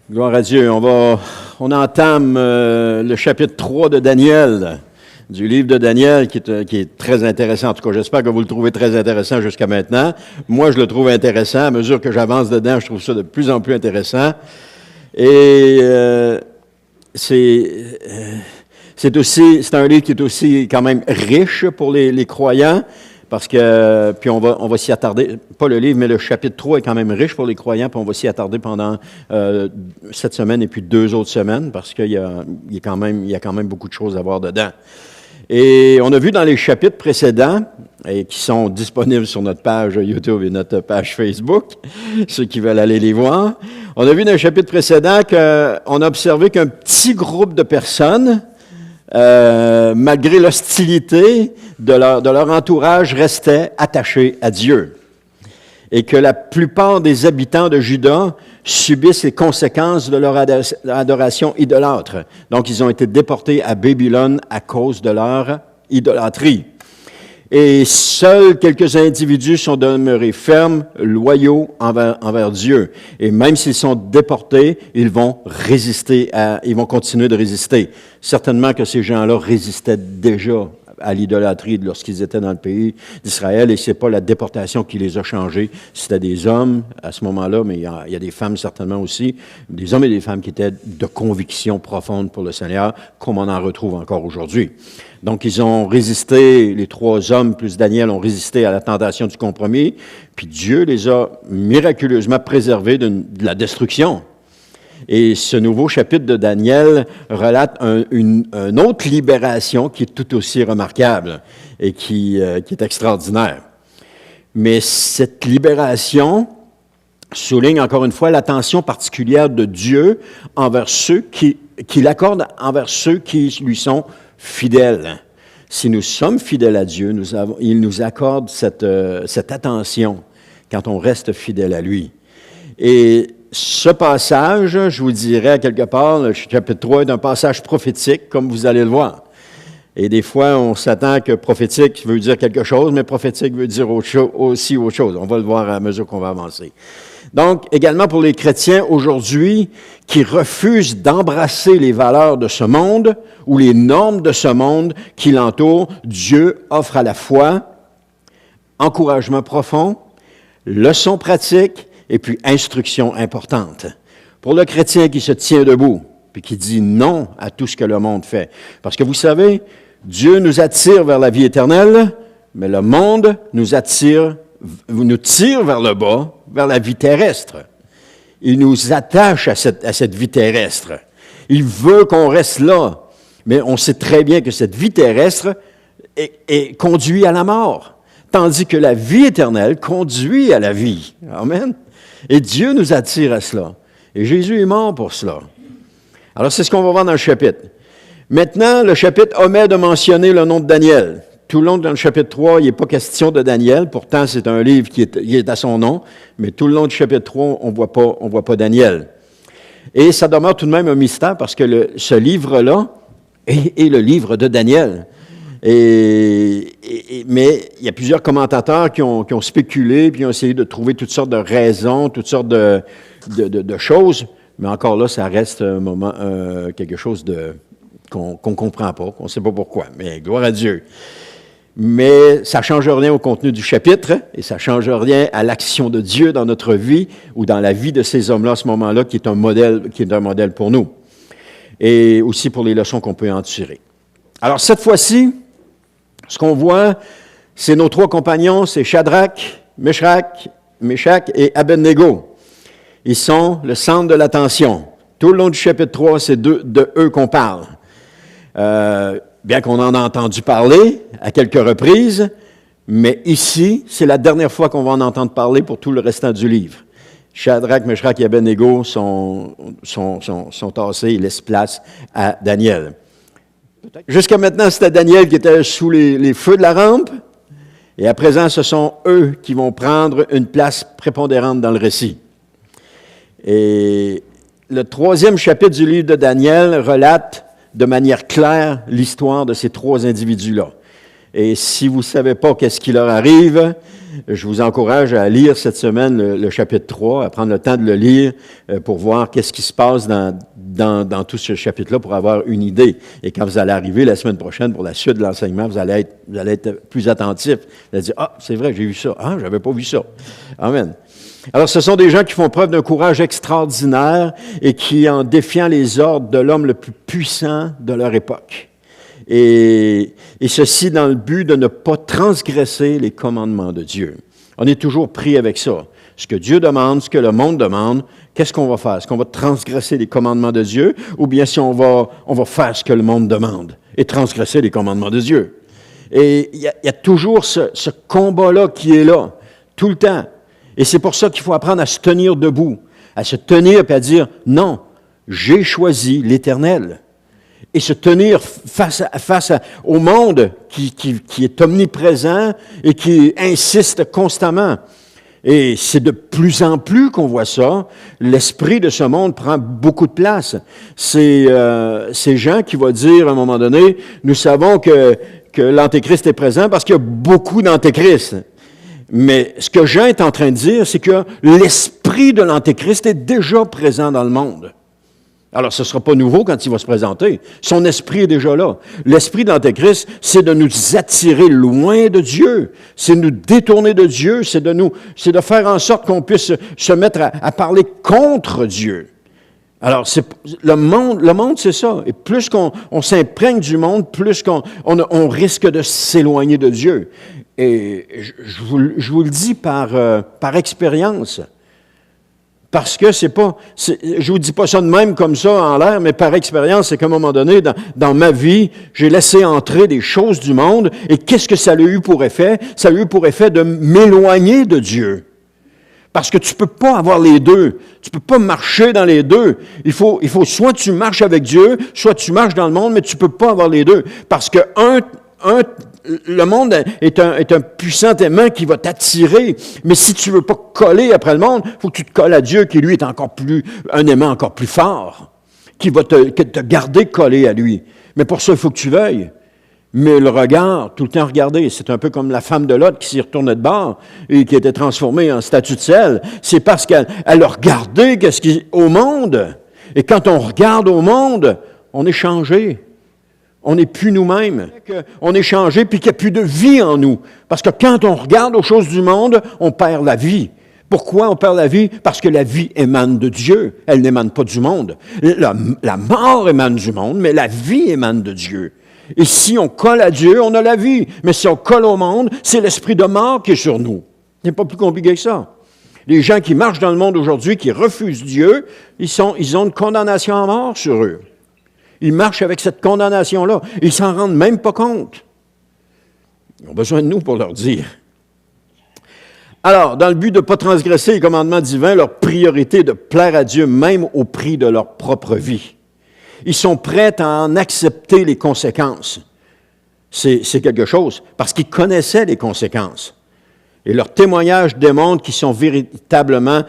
Gloire à Dieu. On entame le chapitre 3 de Daniel, du livre de Daniel, qui est très intéressant. En tout cas, j'espère que vous le trouvez très intéressant jusqu'à maintenant. Moi, je le trouve intéressant. À mesure que j'avance dedans, je trouve ça de plus en plus intéressant. Et c'est un livre qui est aussi quand même riche pour les croyants. Parce que, puis on va s'y attarder, pas le livre, mais le chapitre 3 est quand même riche pour les croyants, puis on va s'y attarder pendant cette semaine et puis 2 autres semaines, parce qu'il y a quand même beaucoup de choses à voir dedans. Et on a vu dans les chapitres précédents, et qui sont disponibles sur notre page YouTube et notre page Facebook, ceux qui veulent aller les voir, on a vu dans les chapitres précédents qu'on a observé qu'un petit groupe de personnes, malgré l'hostilité de leur entourage, restaient attachés à Dieu. Et que la plupart des habitants de Juda subissent les conséquences de leur adoration idolâtre. Donc, ils ont été déportés à Babylone à cause de leur idolâtrie. Et seuls quelques individus sont demeurés fermes, loyaux envers Dieu. Et même s'ils sont déportés, ils vont continuer de résister. Certainement que ces gens-là résistaient déjà à l'idolâtrie lorsqu'ils étaient dans le pays d'Israël, et c'est pas la déportation qui les a changés. C'était des hommes à ce moment-là, mais il y a des femmes certainement aussi, des hommes et des femmes qui étaient de conviction profonde pour le Seigneur, comme on en retrouve encore aujourd'hui. Donc, ils ont résisté, les 3 hommes plus Daniel ont résisté à la tentation du compromis, puis Dieu les a miraculeusement préservés de la destruction. Et ce nouveau chapitre de Daniel relate une autre libération qui est tout aussi remarquable et qui est extraordinaire. Mais cette libération souligne encore une fois l'attention particulière de Dieu envers ceux qu'il accorde envers ceux qui lui sont fidèles. Si nous sommes fidèles à Dieu, il nous accorde cette attention quand on reste fidèle à lui. Et ce passage, je vous dirais à quelque part, le chapitre 3 est un passage prophétique, comme vous allez le voir. Et des fois, on s'attend que prophétique veut dire quelque chose, mais prophétique veut dire aussi autre chose. On va le voir à mesure qu'on va avancer. Donc, également pour les chrétiens aujourd'hui qui refusent d'embrasser les valeurs de ce monde ou les normes de ce monde qui l'entourent, Dieu offre à la fois encouragement profond, leçons pratiques, et puis instruction importante. Pour le chrétien qui se tient debout, puis qui dit non à tout ce que le monde fait. Parce que vous savez, Dieu nous attire vers la vie éternelle, mais le monde nous tire vers le bas, vers la vie terrestre. Il nous attache à cette vie terrestre. Il veut qu'on reste là. Mais on sait très bien que cette vie terrestre est conduit à la mort, tandis que la vie éternelle conduit à la vie. Amen. Et Dieu nous attire à cela. Et Jésus est mort pour cela. Alors, c'est ce qu'on va voir dans le chapitre. Maintenant, le chapitre omet de mentionner le nom de Daniel. Tout le long dans le chapitre 3, il n'est pas question de Daniel. Pourtant, c'est un livre qui est à son nom. Mais tout le long du chapitre 3, on voit pas Daniel. Et ça demeure tout de même un mystère parce que ce livre-là est le livre de Daniel. Mais il y a plusieurs commentateurs qui ont spéculé, puis ont essayé de trouver toutes sortes de raisons, toutes sortes de choses. Mais encore là, ça reste quelque chose qu'on ne comprend pas, qu'on ne sait pas pourquoi. Mais gloire à Dieu. Mais ça ne change rien au contenu du chapitre, et ça ne change rien à l'action de Dieu dans notre vie, ou dans la vie de ces hommes-là à ce moment-là, qui est un modèle pour nous. Et aussi pour les leçons qu'on peut en tirer. Alors, cette fois-ci, ce qu'on voit, c'est nos 3 compagnons, c'est Shadrach, Meshach et Abednego. Ils sont le centre de l'attention. Tout le long du chapitre 3, c'est de eux qu'on parle. Bien qu'on en a entendu parler à quelques reprises, mais ici, c'est la dernière fois qu'on va en entendre parler pour tout le restant du livre. Shadrach, Meshach et Abednego sont tassés et laissent place à Daniel. Jusqu'à maintenant, c'était Daniel qui était sous les feux de la rampe, et à présent, ce sont eux qui vont prendre une place prépondérante dans le récit. Et le 3e chapitre du livre de Daniel relate de manière claire l'histoire de ces 3 individus-là. Et si vous ne savez pas qu'est-ce qui leur arrive, je vous encourage à lire cette semaine le chapitre 3, à prendre le temps de le lire pour voir qu'est-ce qui se passe dans tout ce chapitre-là pour avoir une idée. Et quand vous allez arriver la semaine prochaine pour la suite de l'enseignement, vous allez être plus attentif. Vous allez dire, ah, c'est vrai, j'ai vu ça. Ah, j'avais pas vu ça. Amen. Alors, ce sont des gens qui font preuve d'un courage extraordinaire et qui, en défiant les ordres de l'homme le plus puissant de leur époque, et ceci dans le but de ne pas transgresser les commandements de Dieu. On est toujours pris avec ça. Ce que Dieu demande, ce que le monde demande, qu'est-ce qu'on va faire? Est-ce qu'on va transgresser les commandements de Dieu ou bien si on va faire ce que le monde demande et transgresser les commandements de Dieu? Et il y a toujours ce combat-là qui est là, tout le temps. Et c'est pour ça qu'il faut apprendre à se tenir debout, à se tenir et à dire, non, j'ai choisi l'Éternel. Et se tenir face au monde qui est omniprésent et qui insiste constamment. Et c'est de plus en plus qu'on voit ça. L'esprit de ce monde prend beaucoup de place. C'est ces gens qui vont dire à un moment donné, nous savons que l'Antéchrist est présent parce qu'il y a beaucoup d'Antéchrist. Mais ce que Jean est en train de dire, c'est que l'esprit de l'Antéchrist est déjà présent dans le monde. Alors, ce ne sera pas nouveau quand il va se présenter. Son esprit est déjà là. L'esprit de l'Antéchrist, c'est de nous attirer loin de Dieu. C'est de nous détourner de Dieu. C'est de faire en sorte qu'on puisse se mettre à parler contre Dieu. Alors, le monde, c'est ça. Et plus qu'on s'imprègne du monde, plus on risque de s'éloigner de Dieu. Et je vous le dis par expérience. Parce que je vous dis pas ça de même comme ça en l'air, mais par expérience, c'est qu'à un moment donné, dans ma vie, j'ai laissé entrer des choses du monde, et qu'est-ce que ça a eu pour effet? Ça a eu pour effet de m'éloigner de Dieu. Parce que tu peux pas avoir les deux. Tu peux pas marcher dans les deux. Il faut soit tu marches avec Dieu, soit tu marches dans le monde, mais tu peux pas avoir les deux. Parce que le monde est un puissant aimant qui va t'attirer, mais si tu veux pas coller après le monde, il faut que tu te colles à Dieu qui, lui, est un aimant encore plus fort, qui va te garder collé à lui. Mais pour ça, il faut que tu veuilles. Mais le regard, tout le temps regarder, c'est un peu comme la femme de Lot qui s'y retournait de bord et qui était transformée en statue de sel. C'est parce qu'elle a regardé au monde. Et quand on regarde au monde, on est changé. On n'est plus nous-mêmes. On est changé puis qu'il n'y a plus de vie en nous. Parce que quand on regarde aux choses du monde, on perd la vie. Pourquoi on perd la vie? Parce que la vie émane de Dieu. Elle n'émane pas du monde. La mort émane du monde, mais la vie émane de Dieu. Et si on colle à Dieu, on a la vie. Mais si on colle au monde, c'est l'esprit de mort qui est sur nous. Ce n'est pas plus compliqué que ça. Les gens qui marchent dans le monde aujourd'hui, qui refusent Dieu, ils ont une condamnation à mort sur eux. Ils marchent avec cette condamnation-là. Ils ne s'en rendent même pas compte. Ils ont besoin de nous pour leur dire. Alors, dans le but de ne pas transgresser les commandements divins, leur priorité est de plaire à Dieu même au prix de leur propre vie. Ils sont prêts à en accepter les conséquences. C'est quelque chose, parce qu'ils connaissaient les conséquences. Et leur témoignage démontre qu'ils ont véritablement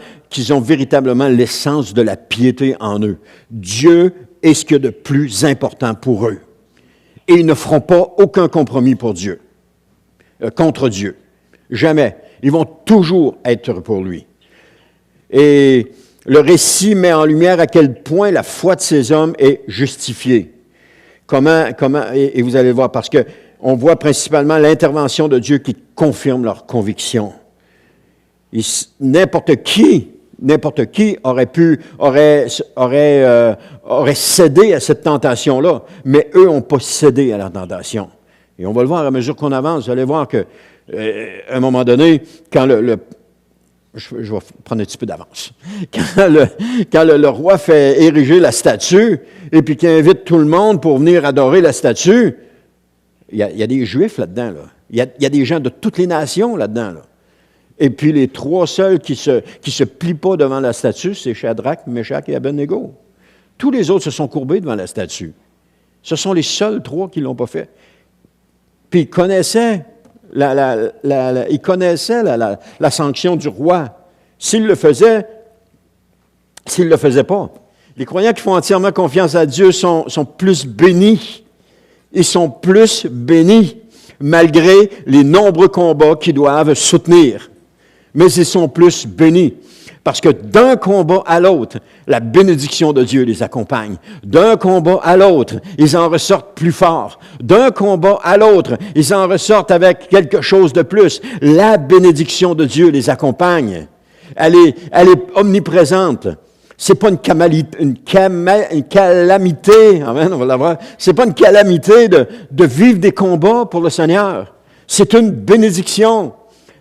l'essence de la piété en eux. Dieu est ce qu'il y a de plus important pour eux. Et ils ne feront pas aucun compromis contre Dieu. Jamais. Ils vont toujours être pour lui. Et le récit met en lumière à quel point la foi de ces hommes est justifiée. Et vous allez voir, parce qu'on voit principalement l'intervention de Dieu qui confirme leur conviction. N'importe qui aurait cédé à cette tentation-là, mais eux n'ont pas cédé à la tentation. Et on va le voir à mesure qu'on avance. Vous allez voir qu'à un moment donné, quand je vais prendre un petit peu d'avance. Quand le roi fait ériger la statue, et puis qu'il invite tout le monde pour venir adorer la statue, il y a des Juifs là-dedans. Là. Il y a des gens de toutes les nations là-dedans. Là. Et puis les trois seuls qui se plient pas devant la statue, c'est Shadrach, Meshach et Abednego. Tous les autres se sont courbés devant la statue. Ce sont les seuls trois qui ne l'ont pas fait. Puis ils connaissaient la sanction du roi. S'il le faisait pas. Les croyants qui font entièrement confiance à Dieu sont plus bénis. Ils sont plus bénis malgré les nombreux combats qu'ils doivent soutenir. Mais ils sont plus bénis. Parce que d'un combat à l'autre, la bénédiction de Dieu les accompagne. D'un combat à l'autre, ils en ressortent plus forts. D'un combat à l'autre, ils en ressortent avec quelque chose de plus. La bénédiction de Dieu les accompagne. Elle est omniprésente. C'est pas une calamité, amen, on va la voir. C'est pas une calamité de vivre des combats pour le Seigneur. C'est une bénédiction.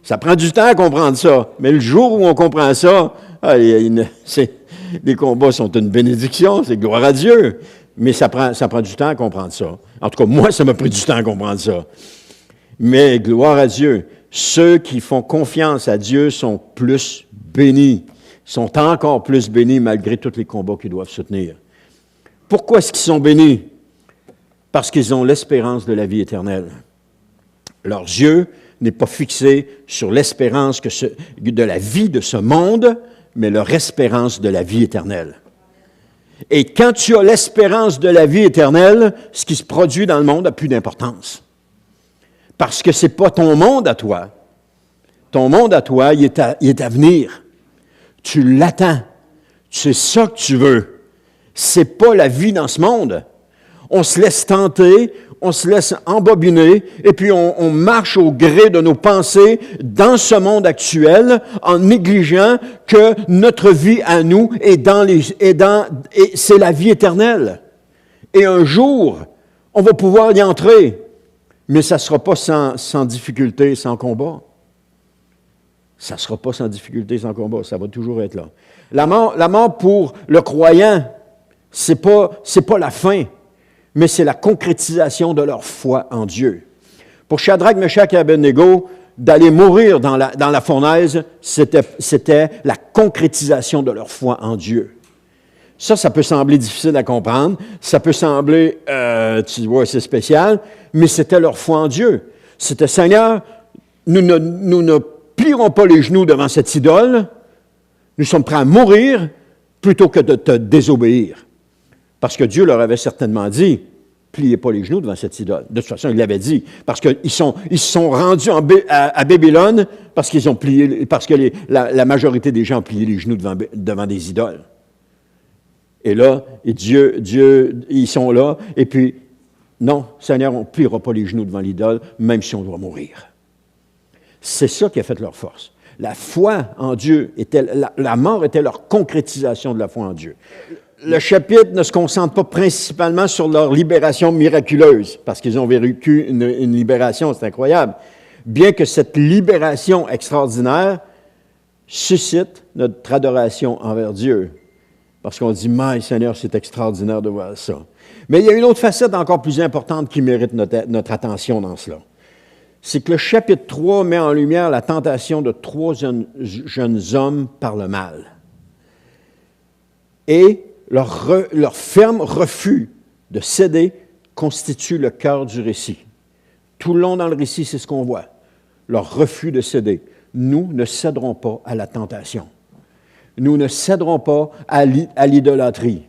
Ça prend du temps à comprendre ça. Mais le jour où on comprend ça, les combats sont une bénédiction, c'est gloire à Dieu. Mais ça prend du temps à comprendre ça. En tout cas, moi, ça m'a pris du temps à comprendre ça. Mais gloire à Dieu. Ceux qui font confiance à Dieu sont plus bénis, sont encore plus bénis malgré tous les combats qu'ils doivent soutenir. Pourquoi est-ce qu'ils sont bénis? Parce qu'ils ont l'espérance de la vie éternelle. Leurs yeux n'est pas fixé sur l'espérance de la vie de ce monde, mais leur espérance de la vie éternelle. Et quand tu as l'espérance de la vie éternelle, ce qui se produit dans le monde n'a plus d'importance. Parce que ce n'est pas ton monde à toi. Ton monde à toi, il est à venir. Tu l'attends. C'est ça que tu veux. Ce n'est pas la vie dans ce monde. On se laisse tenter, on se laisse embobiner, et puis on marche au gré de nos pensées dans ce monde actuel, en négligeant que notre vie à nous et c'est la vie éternelle. Et un jour, on va pouvoir y entrer, mais ça ne sera pas sans difficulté, sans combat. Ça ne sera pas sans difficulté, sans combat, ça va toujours être là. La mort pour le croyant, c'est pas la fin, mais c'est la concrétisation de leur foi en Dieu. Pour Shadrach, Meshach et Abednego, d'aller mourir dans la fournaise, c'était la concrétisation de leur foi en Dieu. Ça peut sembler difficile à comprendre, ça peut sembler, tu vois, c'est spécial, mais c'était leur foi en Dieu. C'était, Seigneur, nous ne plierons pas les genoux devant cette idole, nous sommes prêts à mourir plutôt que de te désobéir. Parce que Dieu leur avait certainement dit, pliez pas les genoux devant cette idole. De toute façon, il l'avait dit. Parce qu'ils se sont rendus à Babylone parce que la majorité des gens ont plié les genoux devant des idoles. Et là, Dieu, ils sont là, et puis, non, Seigneur, on ne pliera pas les genoux devant l'idole, même si on doit mourir. C'est ça qui a fait leur force. La foi en Dieu, la mort était leur concrétisation de la foi en Dieu. Le chapitre ne se concentre pas principalement sur leur libération miraculeuse, parce qu'ils ont vécu une libération, c'est incroyable. Bien que cette libération extraordinaire suscite notre adoration envers Dieu. Parce qu'on dit, mais Seigneur, c'est extraordinaire de voir ça. Mais il y a une autre facette encore plus importante qui mérite notre attention dans cela. C'est que le chapitre 3 met en lumière la tentation de 3 jeunes hommes par le mal. Et leur ferme refus de céder constitue le cœur du récit. Tout le long dans le récit, c'est ce qu'on voit. Leur refus de céder. Nous ne céderons pas à la tentation. Nous ne céderons pas à l'idolâtrie.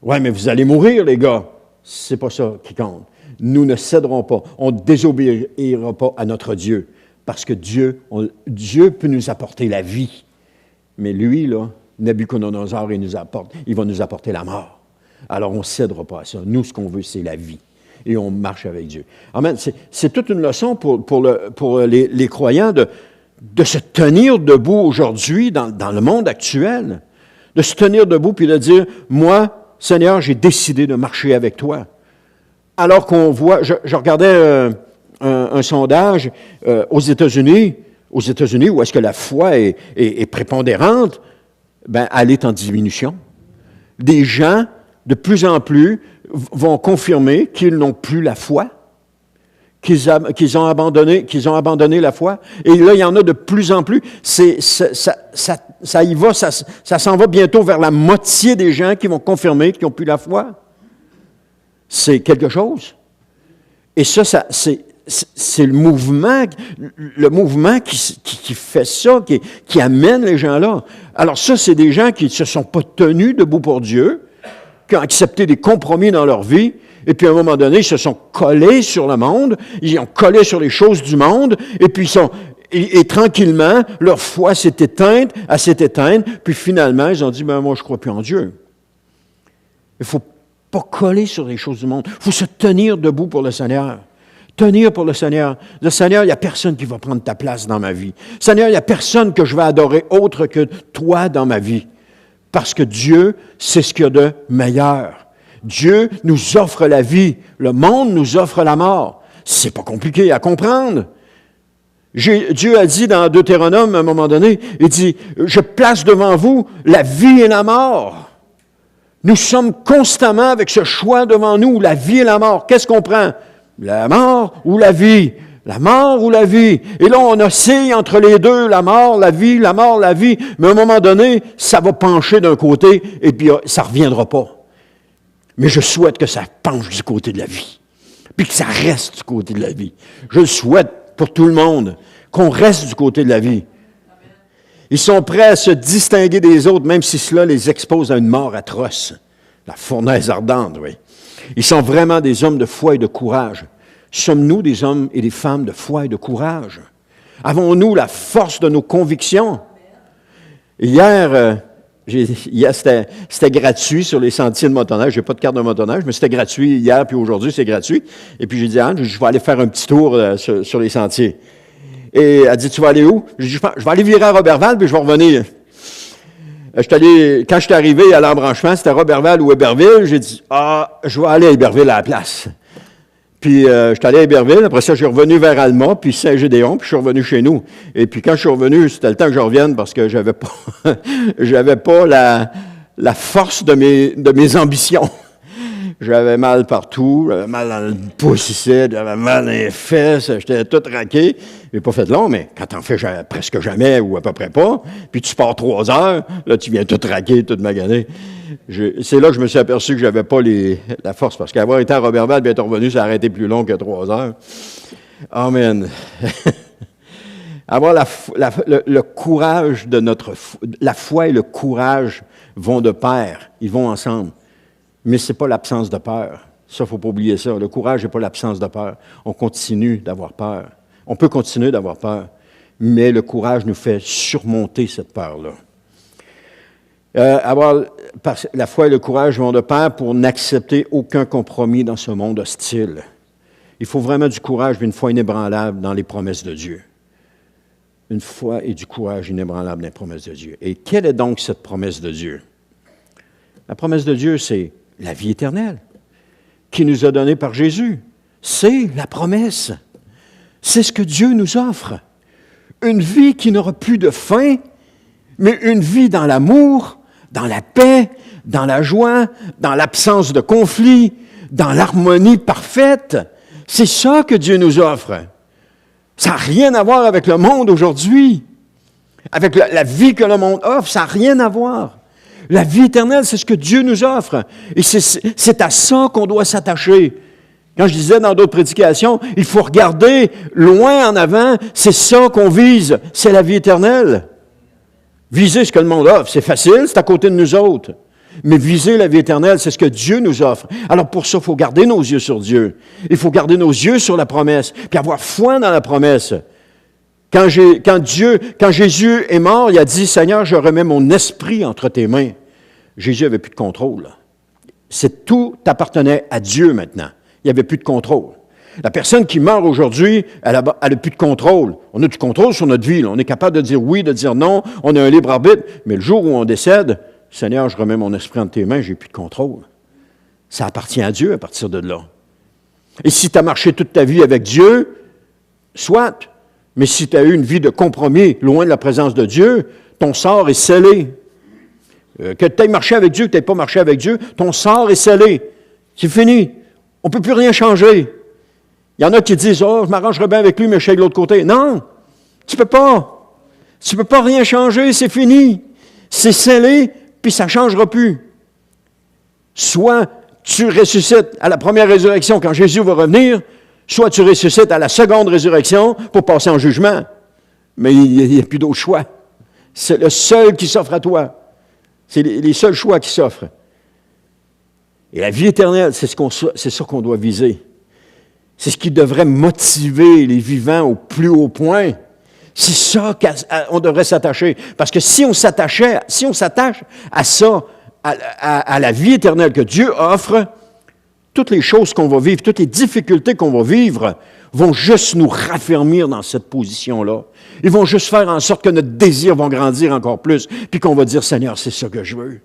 Ouais, mais vous allez mourir, les gars. C'est pas ça qui compte. Nous ne céderons pas. On ne désobéira pas à notre Dieu. Parce que Dieu peut nous apporter la vie. Mais lui, là, Nabuchodonosor, il va nous apporter la mort. Alors, on ne cédera pas à ça. Nous, ce qu'on veut, c'est la vie. Et on marche avec Dieu. Amen. C'est toute une leçon pour les croyants de se tenir debout aujourd'hui dans le monde actuel. De se tenir debout puis de dire, moi, Seigneur, j'ai décidé de marcher avec toi. Alors qu'on voit, je regardais un sondage aux États-Unis, où est-ce que la foi est prépondérante, ben, elle est en diminution. Des gens, de plus en plus, vont confirmer qu'ils n'ont plus la foi, qu'ils ont abandonné la foi. Et là, il y en a de plus en plus. Ça y va, ça s'en va bientôt vers la moitié des gens qui vont confirmer qu'ils n'ont plus la foi. C'est quelque chose. Et ça c'est le mouvement qui fait ça, qui amène les gens là. Alors ça, c'est des gens qui ne se sont pas tenus debout pour Dieu, qui ont accepté des compromis dans leur vie, et puis à un moment donné, ils se sont collés sur le monde, ils ont collé sur les choses du monde, et puis et tranquillement, leur foi s'est éteinte, puis finalement, ils ont dit, moi, je ne crois plus en Dieu. Il ne faut pas coller sur les choses du monde. Il faut se tenir debout pour le Seigneur. Tenir pour le Seigneur. Le Seigneur, il n'y a personne qui va prendre ta place dans ma vie. Seigneur, il n'y a personne que je vais adorer autre que toi dans ma vie. Parce que Dieu, c'est ce qu'il y a de meilleur. Dieu nous offre la vie. Le monde nous offre la mort. C'est pas compliqué à comprendre. Dieu a dit dans Deutéronome, à un moment donné, il dit, je place devant vous la vie et la mort. Nous sommes constamment avec ce choix devant nous, la vie et la mort. Qu'est-ce qu'on prend? La mort ou la vie? La mort ou la vie? Et là, on oscille entre les deux, la mort, la vie, la mort, la vie. Mais à un moment donné, ça va pencher d'un côté et puis ça ne reviendra pas. Mais je souhaite que ça penche du côté de la vie, puis que ça reste du côté de la vie. Je le souhaite pour tout le monde, qu'on reste du côté de la vie. Ils sont prêts à se distinguer des autres, même si cela les expose à une mort atroce. La fournaise ardente, oui. Ils sont vraiment des hommes de foi et de courage. Sommes-nous des hommes et des femmes de foi et de courage? Avons-nous la force de nos convictions? Hier, c'était gratuit sur les sentiers de motoneige. Je n'ai pas de carte de motoneige, mais c'était gratuit hier, puis aujourd'hui, c'est gratuit. Et puis j'ai dit, Anne, je vais aller faire un petit tour sur les sentiers. Et elle dit, tu vas aller où? Je dis, je vais aller virer à Roberval, puis je vais revenir. Quand je suis arrivé à l'embranchement, c'était Roberval ou Héberville. J'ai dit, je vais aller à Héberville à la place. Puis, je suis allé à Héberville. Après ça, je suis revenu vers Alma, puis Saint-Gédéon, puis je suis revenu chez nous. Et puis, quand je suis revenu, c'était le temps que je revienne parce que j'avais pas la force de mes ambitions. J'avais mal partout, j'avais mal dans le pouce ici, j'avais mal dans les fesses, j'étais tout raqué. J'ai pas fait long, mais quand t'en fais presque jamais ou à peu près pas, puis tu pars 3 heures, là, tu viens tout raqué, tout magané. C'est là que je me suis aperçu que j'avais pas la force, parce qu'avoir été à Roberval, bien être revenu, ça a arrêté plus long que 3 heures. Amen. Avoir le courage de la foi et le courage vont de pair, ils vont ensemble. Mais ce n'est pas l'absence de peur. Ça, il ne faut pas oublier ça. Le courage n'est pas l'absence de peur. On continue d'avoir peur. On peut continuer d'avoir peur, mais le courage nous fait surmonter cette peur-là. La foi et le courage vont de pair pour n'accepter aucun compromis dans ce monde hostile. Il faut vraiment du courage et une foi inébranlable dans les promesses de Dieu. Une foi et du courage inébranlable dans les promesses de Dieu. Et quelle est donc cette promesse de Dieu? La promesse de Dieu, c'est la vie éternelle qui nous a donnée par Jésus. C'est la promesse. C'est ce que Dieu nous offre. Une vie qui n'aura plus de fin, mais une vie dans l'amour, dans la paix, dans la joie, dans l'absence de conflit, dans l'harmonie parfaite. C'est ça que Dieu nous offre. Ça n'a rien à voir avec le monde aujourd'hui, avec la vie que le monde offre, ça n'a rien à voir. La vie éternelle, c'est ce que Dieu nous offre. Et c'est à ça qu'on doit s'attacher. Quand je disais dans d'autres prédications, il faut regarder loin en avant, c'est ça qu'on vise, c'est la vie éternelle. Viser ce que le monde offre, c'est facile, c'est à côté de nous autres. Mais viser la vie éternelle, c'est ce que Dieu nous offre. Alors pour ça, il faut garder nos yeux sur Dieu. Il faut garder nos yeux sur la promesse, puis avoir foi dans la promesse. Quand Jésus est mort, il a dit, « Seigneur, je remets mon esprit entre tes mains. » Jésus n'avait plus de contrôle. Tout appartenait à Dieu maintenant. Il n'y avait plus de contrôle. La personne qui meurt aujourd'hui, elle n'a plus de contrôle. On a du contrôle sur notre vie. Là. On est capable de dire oui, de dire non. On a un libre arbitre. Mais le jour où on décède, « Seigneur, je remets mon esprit entre tes mains, j'ai plus de contrôle. » Ça appartient à Dieu à partir de là. Et si tu as marché toute ta vie avec Dieu, soit... Mais si tu as eu une vie de compromis, loin de la présence de Dieu, ton sort est scellé. Que tu aies marché avec Dieu, que tu n'aies pas marché avec Dieu, ton sort est scellé. C'est fini. On ne peut plus rien changer. Il y en a qui disent, « Oh, je m'arrangerai bien avec lui, mais je suis de l'autre côté. » Non, tu ne peux pas. Tu ne peux pas rien changer, c'est fini. C'est scellé, puis ça ne changera plus. Soit tu ressuscites à la première résurrection quand Jésus va revenir, soit tu ressuscites à la seconde résurrection pour passer en jugement. Mais il n'y a plus d'autre choix. C'est le seul qui s'offre à toi. C'est les seuls choix qui s'offrent. Et la vie éternelle, c'est ça qu'on doit viser. C'est ce qui devrait motiver les vivants au plus haut point. C'est ça qu'on devrait s'attacher. Parce que si on s'attache à ça, à la vie éternelle que Dieu offre, toutes les choses qu'on va vivre, toutes les difficultés qu'on va vivre vont juste nous raffermir dans cette position-là. Ils vont juste faire en sorte que notre désir va grandir encore plus, puis qu'on va dire, Seigneur, c'est ça que je veux.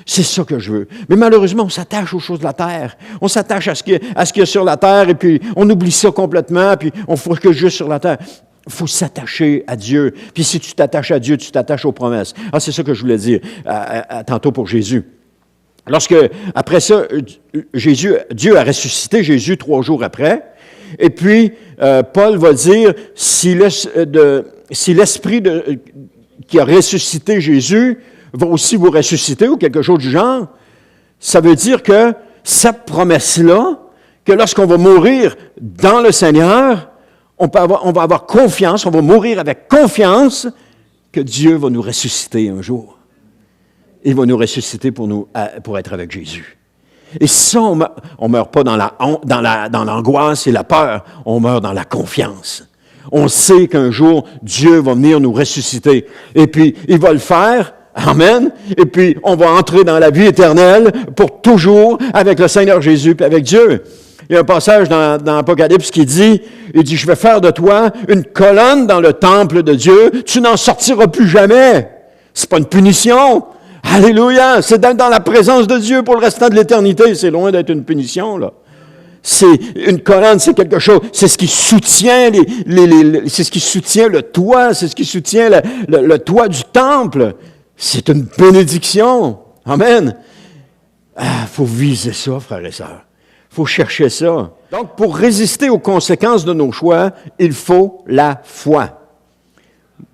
C'est ça que je veux. Mais malheureusement, on s'attache aux choses de la terre. On s'attache à ce qu'il y a sur la terre, et puis on oublie ça complètement, puis on focus juste sur la terre. Il faut s'attacher à Dieu. Puis si tu t'attaches à Dieu, tu t'attaches aux promesses. Ah, c'est ça que je voulais dire tantôt pour Jésus. Lorsque, après ça, Dieu a ressuscité Jésus 3 jours après, et puis Paul va dire, si l'Esprit qui a ressuscité Jésus va aussi vous ressusciter, ou quelque chose du genre, ça veut dire que cette promesse-là, que lorsqu'on va mourir dans le Seigneur, on va avoir confiance, on va mourir avec confiance que Dieu va nous ressusciter un jour. Il va nous ressusciter pour être avec Jésus. Et ça, on ne meurt pas dans l'angoisse et la peur, on meurt dans la confiance. On sait qu'un jour, Dieu va venir nous ressusciter. Et puis, il va le faire, amen, et puis on va entrer dans la vie éternelle pour toujours avec le Seigneur Jésus et avec Dieu. Il y a un passage dans l'Apocalypse qui dit, je vais faire de toi une colonne dans le temple de Dieu, tu n'en sortiras plus jamais. C'est pas une punition. Alléluia! C'est d'être dans la présence de Dieu pour le restant de l'éternité. C'est loin d'être une punition, là. C'est une colonne, c'est quelque chose, c'est ce qui soutient c'est ce qui soutient le toit, c'est ce qui soutient le toit du temple. C'est une bénédiction. Amen. Faut viser ça, frères et sœurs. Faut chercher ça. Donc, pour résister aux conséquences de nos choix, il faut la foi.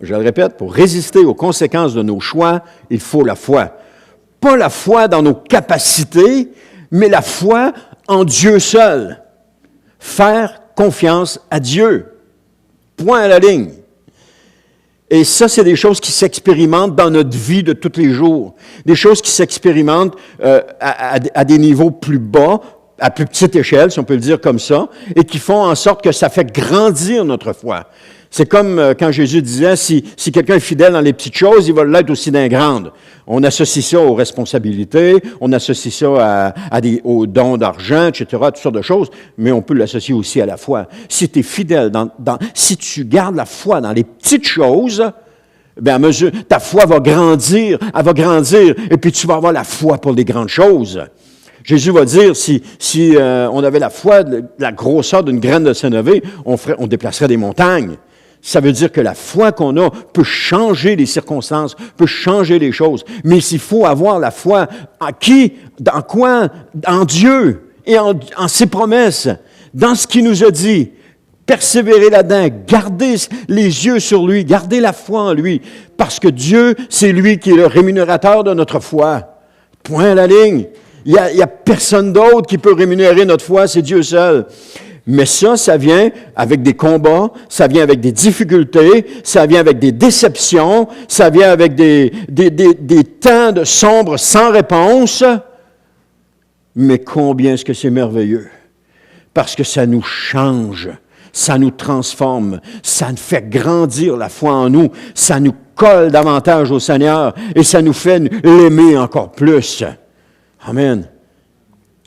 Je le répète, pour résister aux conséquences de nos choix, il faut la foi. Pas la foi dans nos capacités, mais la foi en Dieu seul. Faire confiance à Dieu. Point à la ligne. Et ça, c'est des choses qui s'expérimentent dans notre vie de tous les jours. Des choses qui s'expérimentent à des niveaux plus bas, à plus petite échelle, si on peut le dire comme ça, et qui font en sorte que ça fait grandir notre foi. C'est comme quand Jésus disait, si quelqu'un est fidèle dans les petites choses, il va l'être aussi dans les grandes. On associe ça aux responsabilités, on associe ça aux dons d'argent, etc., toutes sortes de choses, mais on peut l'associer aussi à la foi. Si tu es fidèle, si tu gardes la foi dans les petites choses, bien, à mesure, ta foi va grandir, elle va grandir, et puis tu vas avoir la foi pour les grandes choses. Jésus va dire, si on avait la foi, la grosseur d'une graine de sénévé, on déplacerait des montagnes. Ça veut dire que la foi qu'on a peut changer les circonstances, peut changer les choses. Mais il faut avoir la foi en qui? Dans quoi? En Dieu et en ses promesses, dans ce qu'il nous a dit. Persévérer là-dedans, garder les yeux sur lui, garder la foi en lui, parce que Dieu, c'est lui qui est le rémunérateur de notre foi. Point à la ligne. Il y a personne d'autre qui peut rémunérer notre foi, c'est Dieu seul. Mais ça vient avec des combats, ça vient avec des difficultés, ça vient avec des déceptions, ça vient avec des temps de sombre sans réponse. Mais combien est-ce que c'est merveilleux? Parce que ça nous change, ça nous transforme, ça nous fait grandir la foi en nous, ça nous colle davantage au Seigneur et ça nous fait l'aimer encore plus. Amen.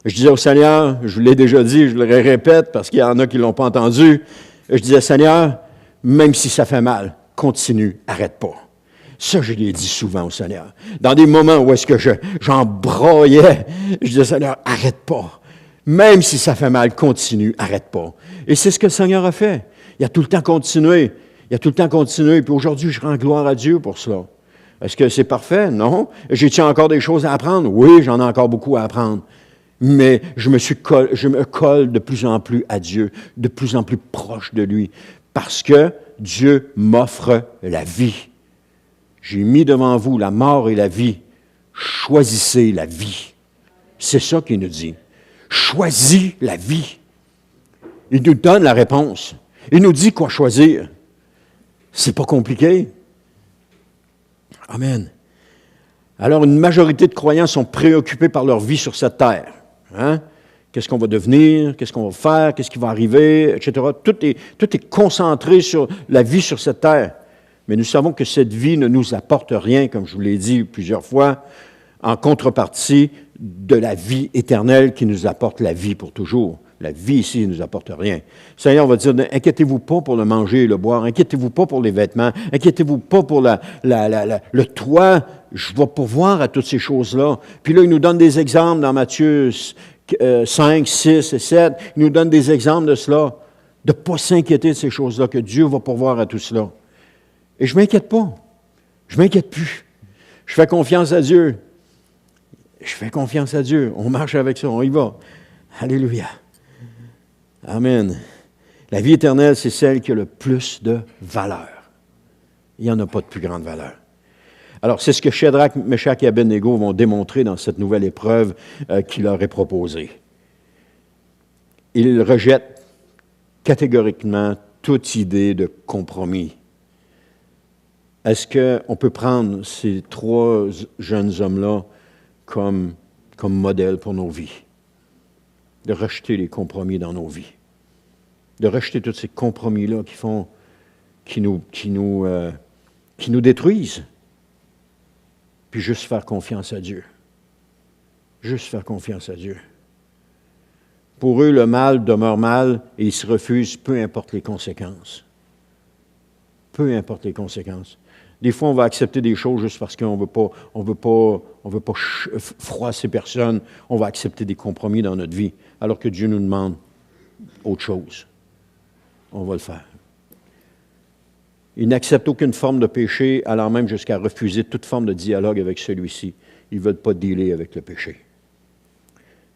Je disais au Seigneur, je vous l'ai déjà dit, je le répète parce qu'il y en a qui ne l'ont pas entendu, je disais, Seigneur, même si ça fait mal, continue, arrête pas. Ça, je l'ai dit souvent au Seigneur. Dans des moments où est-ce que j'en broyais, je disais, Seigneur, arrête pas. Même si ça fait mal, continue, arrête pas. Et c'est ce que le Seigneur a fait. Il a tout le temps continué. Puis aujourd'hui, je rends gloire à Dieu pour cela. Est-ce que c'est parfait? Non. J'ai-tu encore des choses à apprendre? Oui, j'en ai encore beaucoup à apprendre. Mais je me colle de plus en plus à Dieu, de plus en plus proche de lui, parce que Dieu m'offre la vie. J'ai mis devant vous la mort et la vie. Choisissez la vie. C'est ça qu'il nous dit. Choisis la vie. Il nous donne la réponse. Il nous dit quoi choisir. C'est pas compliqué. Amen. Alors, une majorité de croyants sont préoccupés par leur vie sur cette terre. Hein? Qu'est-ce qu'on va devenir? Qu'est-ce qu'on va faire? Qu'est-ce qui va arriver? Etc. Tout est concentré sur la vie sur cette terre. Mais nous savons que cette vie ne nous apporte rien, comme je vous l'ai dit plusieurs fois, en contrepartie de la vie éternelle qui nous apporte la vie pour toujours. La vie ici ne nous apporte rien. Seigneur, on va dire, inquiétez-vous pas pour le manger et le boire, inquiétez-vous pas pour les vêtements, inquiétez-vous pas pour le toit, je vais pourvoir à toutes ces choses-là. Puis là, il nous donne des exemples dans Matthieu 5, 6 et 7, il nous donne des exemples de cela, de ne pas s'inquiéter de ces choses-là, que Dieu va pourvoir à tout cela. Et je ne m'inquiète pas, je ne m'inquiète plus. Je fais confiance à Dieu. Je fais confiance à Dieu. On marche avec ça, on y va. Alléluia. Amen. La vie éternelle, c'est celle qui a le plus de valeur. Il n'y en a pas de plus grande valeur. Alors, c'est ce que Shadrach, Meshach et Abednego vont démontrer dans cette nouvelle épreuve qui leur est proposée. Ils rejettent catégoriquement toute idée de compromis. Est-ce qu'on peut prendre ces trois jeunes hommes-là comme modèle pour nos vies? De rejeter les compromis dans nos vies. De rejeter tous ces compromis-là qui nous détruisent. Puis juste faire confiance à Dieu. Juste faire confiance à Dieu. Pour eux, le mal demeure mal et ils se refusent, peu importe les conséquences. Peu importe les conséquences. Des fois, on va accepter des choses juste parce qu'on ne veut pas froisser personne. On va accepter des compromis dans notre vie, alors que Dieu nous demande autre chose. On va le faire. Ils n'acceptent aucune forme de péché, allant même jusqu'à refuser toute forme de dialogue avec celui-ci. Ils ne veulent pas dealer avec le péché.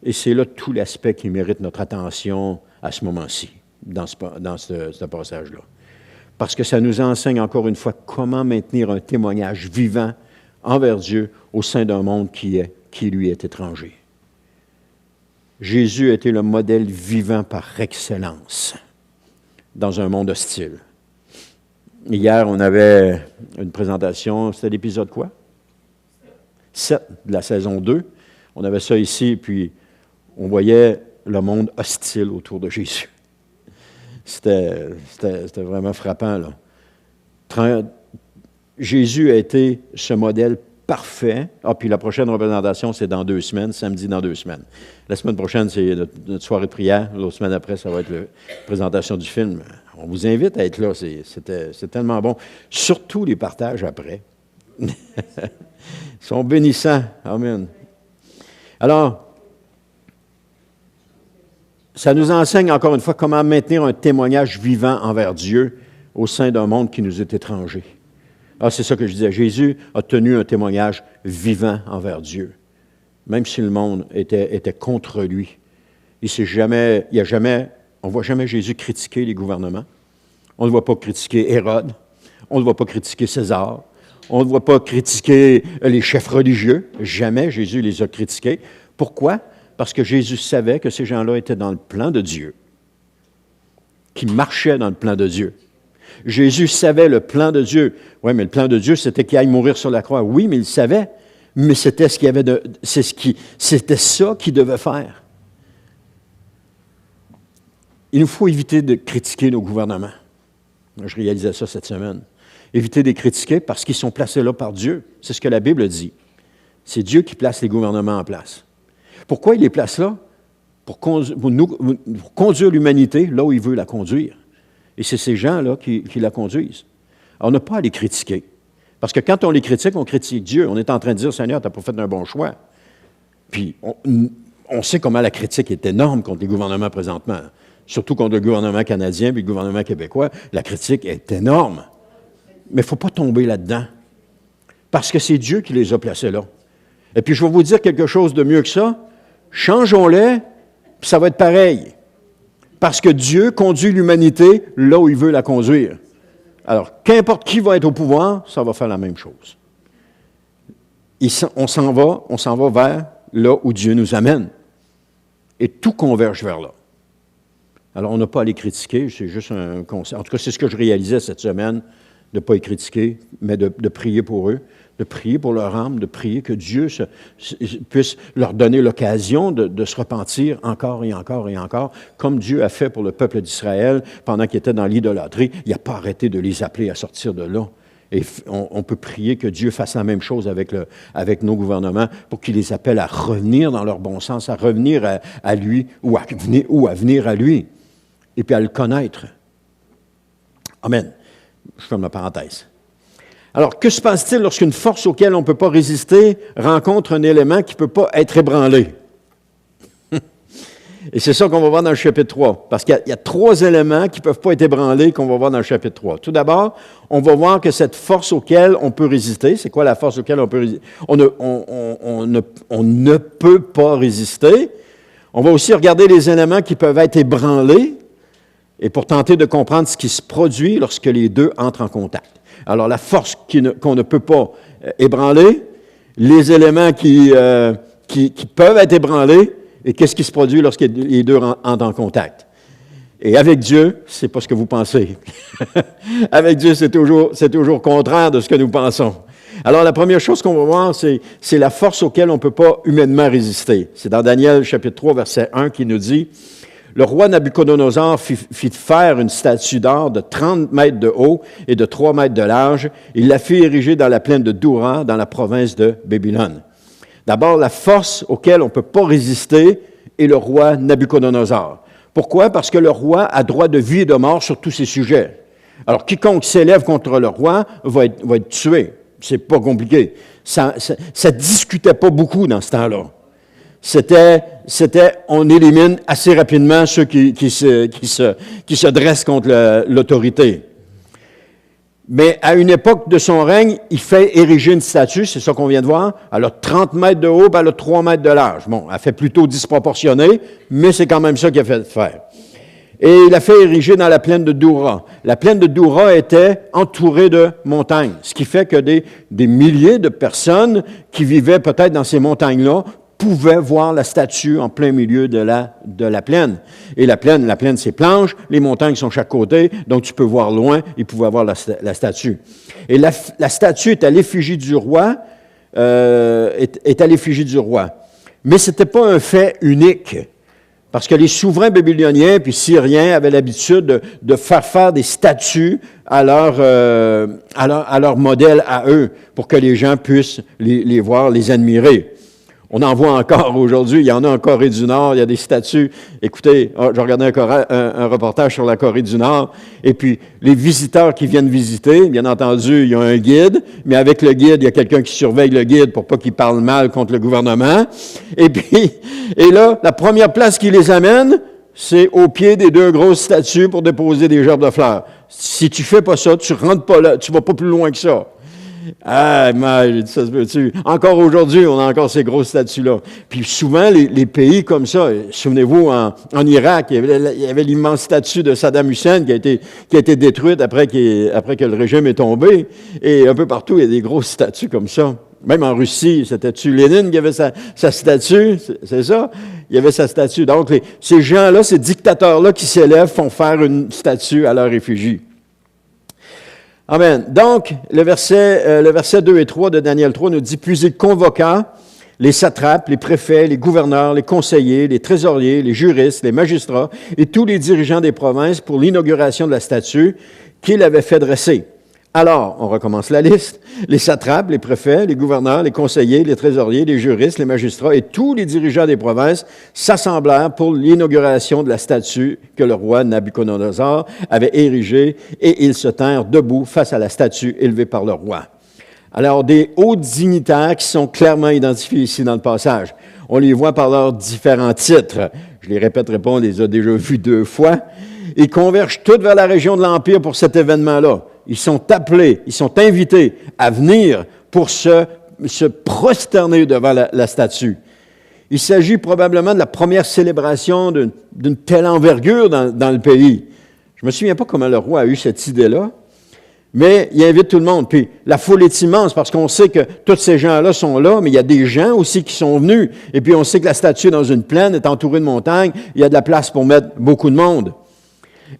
Et c'est là tout l'aspect qui mérite notre attention à ce moment-ci, dans ce passage-là. Parce que ça nous enseigne encore une fois comment maintenir un témoignage vivant envers Dieu au sein d'un monde qui lui est étranger. Jésus a été le modèle vivant par excellence dans un monde hostile. Hier, on avait une présentation, c'était l'épisode quoi? 7 de la saison 2. On avait ça ici, puis on voyait le monde hostile autour de Jésus. C'était vraiment frappant, là. Jésus a été ce modèle parfait. Ah, puis la prochaine représentation, c'est dans 2 semaines, samedi dans 2 semaines. La semaine prochaine, c'est notre soirée de prière. L'autre semaine après, ça va être la présentation du film. On vous invite à être là, c'est tellement bon. Surtout les partages après. Ils sont bénissants. Amen. Alors, ça nous enseigne encore une fois comment maintenir un témoignage vivant envers Dieu au sein d'un monde qui nous est étranger. Ah, c'est ça que je disais. Jésus a tenu un témoignage vivant envers Dieu, même si le monde était contre lui. On ne voit jamais Jésus critiquer les gouvernements. On ne voit pas critiquer Hérode. On ne voit pas critiquer César. On ne voit pas critiquer les chefs religieux. Jamais Jésus les a critiqués. Pourquoi? Parce que Jésus savait que ces gens-là étaient dans le plan de Dieu, qu'ils marchaient dans le plan de Dieu. Jésus savait le plan de Dieu. Oui, mais le plan de Dieu, c'était qu'il aille mourir sur la croix. Oui, mais il le savait. Mais c'était c'était ça qu'il devait faire. Il nous faut éviter de critiquer nos gouvernements. Je réalisais ça cette semaine. Éviter de les critiquer parce qu'ils sont placés là par Dieu. C'est ce que la Bible dit. C'est Dieu qui place les gouvernements en place. Pourquoi il les place là? Pour conduire l'humanité là où il veut la conduire. Et c'est ces gens-là qui la conduisent. Alors, on n'a pas à les critiquer. Parce que quand on les critique, on critique Dieu. On est en train de dire, Seigneur, tu n'as pas fait un bon choix. Puis, on sait comment la critique est énorme contre les gouvernements présentement. Surtout contre le gouvernement canadien puis le gouvernement québécois. La critique est énorme. Mais il ne faut pas tomber là-dedans. Parce que c'est Dieu qui les a placés là. Et puis, je vais vous dire quelque chose de mieux que ça. Changeons-les, puis ça va être pareil. Parce que Dieu conduit l'humanité là où il veut la conduire. Alors, qu'importe qui va être au pouvoir, ça va faire la même chose. On s'en va vers là où Dieu nous amène. Et tout converge vers là. Alors, on n'a pas à les critiquer, c'est juste un conseil. En tout cas, c'est ce que je réalisais cette semaine, de ne pas les critiquer, mais de prier pour eux, de prier pour leur âme, de prier que Dieu puisse leur donner l'occasion de se repentir encore et encore et encore, comme Dieu a fait pour le peuple d'Israël pendant qu'ils étaient dans l'idolâtrie. Il n'a pas arrêté de les appeler à sortir de là. Et on peut prier que Dieu fasse la même chose avec nos gouvernements pour qu'il les appelle à revenir dans leur bon sens, à revenir à lui ou à venir à lui, et puis à le connaître. Amen. Je ferme la parenthèse. Alors, que se passe-t-il lorsqu'une force auquel on ne peut pas résister rencontre un élément qui ne peut pas être ébranlé? Et c'est ça qu'on va voir dans le chapitre 3, parce qu'il y a 3 éléments qui ne peuvent pas être ébranlés qu'on va voir dans le chapitre 3. Tout d'abord, on va voir que cette force auquel on peut résister, c'est quoi la force auquel on peut résister? On ne peut pas résister. On va aussi regarder les éléments qui peuvent être ébranlés, et pour tenter de comprendre ce qui se produit lorsque les deux entrent en contact. Alors, la force qu'on ne peut pas ébranler, les éléments qui peuvent être ébranlés, et qu'est-ce qui se produit lorsque les deux entrent en contact. Et avec Dieu, c'est pas ce que vous pensez. Avec Dieu, c'est toujours contraire de ce que nous pensons. Alors, la première chose qu'on va voir, c'est la force auquel on ne peut pas humainement résister. C'est dans Daniel, chapitre 3, verset 1, qui nous dit « Le roi Nabuchodonosor fit faire une statue d'or de 30 mètres de haut et de 3 mètres de large. Il la fit ériger dans la plaine de Doura, dans la province de Babylone. » D'abord, la force auquel on ne peut pas résister est le roi Nabuchodonosor. Pourquoi? Parce que le roi a droit de vie et de mort sur tous ces sujets. Alors, quiconque s'élève contre le roi va être tué. C'est pas compliqué. Ça discutait pas beaucoup dans ce temps-là. C'était, on élimine assez rapidement ceux qui se dressent contre l'autorité. Mais à une époque de son règne, il fait ériger une statue, c'est ça qu'on vient de voir. Elle a 30 mètres de haut, puis elle a 3 mètres de large. Bon, elle fait plutôt disproportionné, mais c'est quand même ça qu'il a fait faire. Et il a fait ériger dans la plaine de Doura. La plaine de Doura était entourée de montagnes, ce qui fait que des milliers de personnes qui vivaient peut-être dans ces montagnes-là pouvaient voir la statue en plein milieu de la plaine. Et la plaine, c'est planche, les montagnes sont chaque côté, donc tu peux voir loin, ils pouvaient voir la statue. Et la statue est à l'effigie du roi, est à l'effigie du roi. Mais ce n'était pas un fait unique, parce que les souverains babyloniens puis syriens avaient l'habitude de faire des statues à leur modèle à eux, pour que les gens puissent les voir, les admirer. On en voit encore aujourd'hui, il y en a en Corée du Nord, il y a des statues. Écoutez, je regardais un reportage sur la Corée du Nord, et puis les visiteurs qui viennent visiter, bien entendu, il y a un guide, mais avec le guide, il y a quelqu'un qui surveille le guide pour pas qu'il parle mal contre le gouvernement. Et là, la première place qui les amène, c'est au pied des 2 grosses statues pour déposer des gerbes de fleurs. Si tu fais pas ça, tu rentres pas là, tu vas pas plus loin que ça. Ah, mais ça se peut-tu? Encore aujourd'hui, on a encore ces grosses statues-là. Puis souvent, les pays comme ça, souvenez-vous, en Irak, il y avait l'immense statue de Saddam Hussein qui a été détruite après que le régime est tombé. Et un peu partout, il y a des grosses statues comme ça. Même en Russie, c'était-tu Lénine qui avait sa statue? C'est ça? Il y avait sa statue. Donc, ces gens-là, ces dictateurs-là qui s'élèvent, font faire une statue à leur effigie. Amen. Donc, le verset 2 et 3 de Daniel 3 nous dit « Puis il convoqua les satrapes, les préfets, les gouverneurs, les conseillers, les trésoriers, les juristes, les magistrats et tous les dirigeants des provinces pour l'inauguration de la statue qu'il avait fait dresser. Alors, on recommence la liste, les satrapes, les préfets, les gouverneurs, les conseillers, les trésoriers, les juristes, les magistrats et tous les dirigeants des provinces s'assemblèrent pour l'inauguration de la statue que le roi Nabuchodonosor avait érigée et ils se tinrent debout face à la statue élevée par le roi. » Alors, des hauts dignitaires qui sont clairement identifiés ici dans le passage. On les voit par leurs différents titres. Je ne les répéterai pas, on les a déjà vus 2 fois. Ils convergent tous vers la région de l'Empire pour cet événement-là. Ils sont appelés, ils sont invités à venir pour se prosterner devant la statue. Il s'agit probablement de la première célébration d'une telle envergure dans le pays. Je ne me souviens pas comment le roi a eu cette idée-là, mais il invite tout le monde. Puis la foule est immense parce qu'on sait que tous ces gens-là sont là, mais il y a des gens aussi qui sont venus. Et puis on sait que la statue est dans une plaine, est entourée de montagnes, il y a de la place pour mettre beaucoup de monde.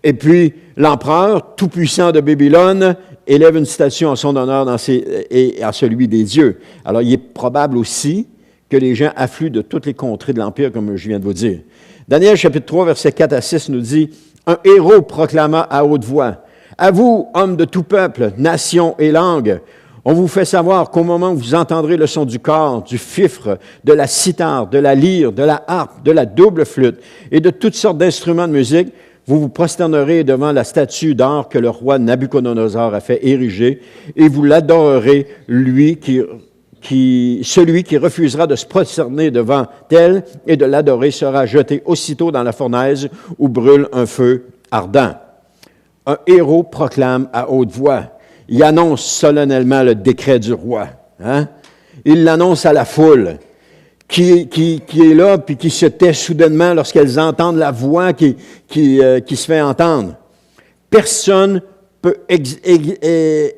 Et puis, l'empereur tout-puissant de Babylone, élève une statue en son honneur et à celui des dieux. Alors, il est probable aussi que les gens affluent de toutes les contrées de l'Empire, comme je viens de vous dire. Daniel, chapitre 3, versets 4 à 6, nous dit « Un héros proclama à haute voix, « À vous, hommes de tout peuple, nation et langue, on vous fait savoir qu'au moment où vous entendrez le son du cor, du fifre, de la cithare, de la lyre, de la harpe, de la double flûte et de toutes sortes d'instruments de musique, vous vous prosternerez devant la statue d'or que le roi Nabuchodonosor a fait ériger et vous l'adorerez, celui qui refusera de se prosterner devant elle et de l'adorer sera jeté aussitôt dans la fournaise où brûle un feu ardent. » Un héros proclame à haute voix. Il annonce solennellement le décret du roi. Hein? Il l'annonce à la foule qui est là puis qui se tait soudainement lorsqu'elles entendent la voix qui se fait entendre. Personne peut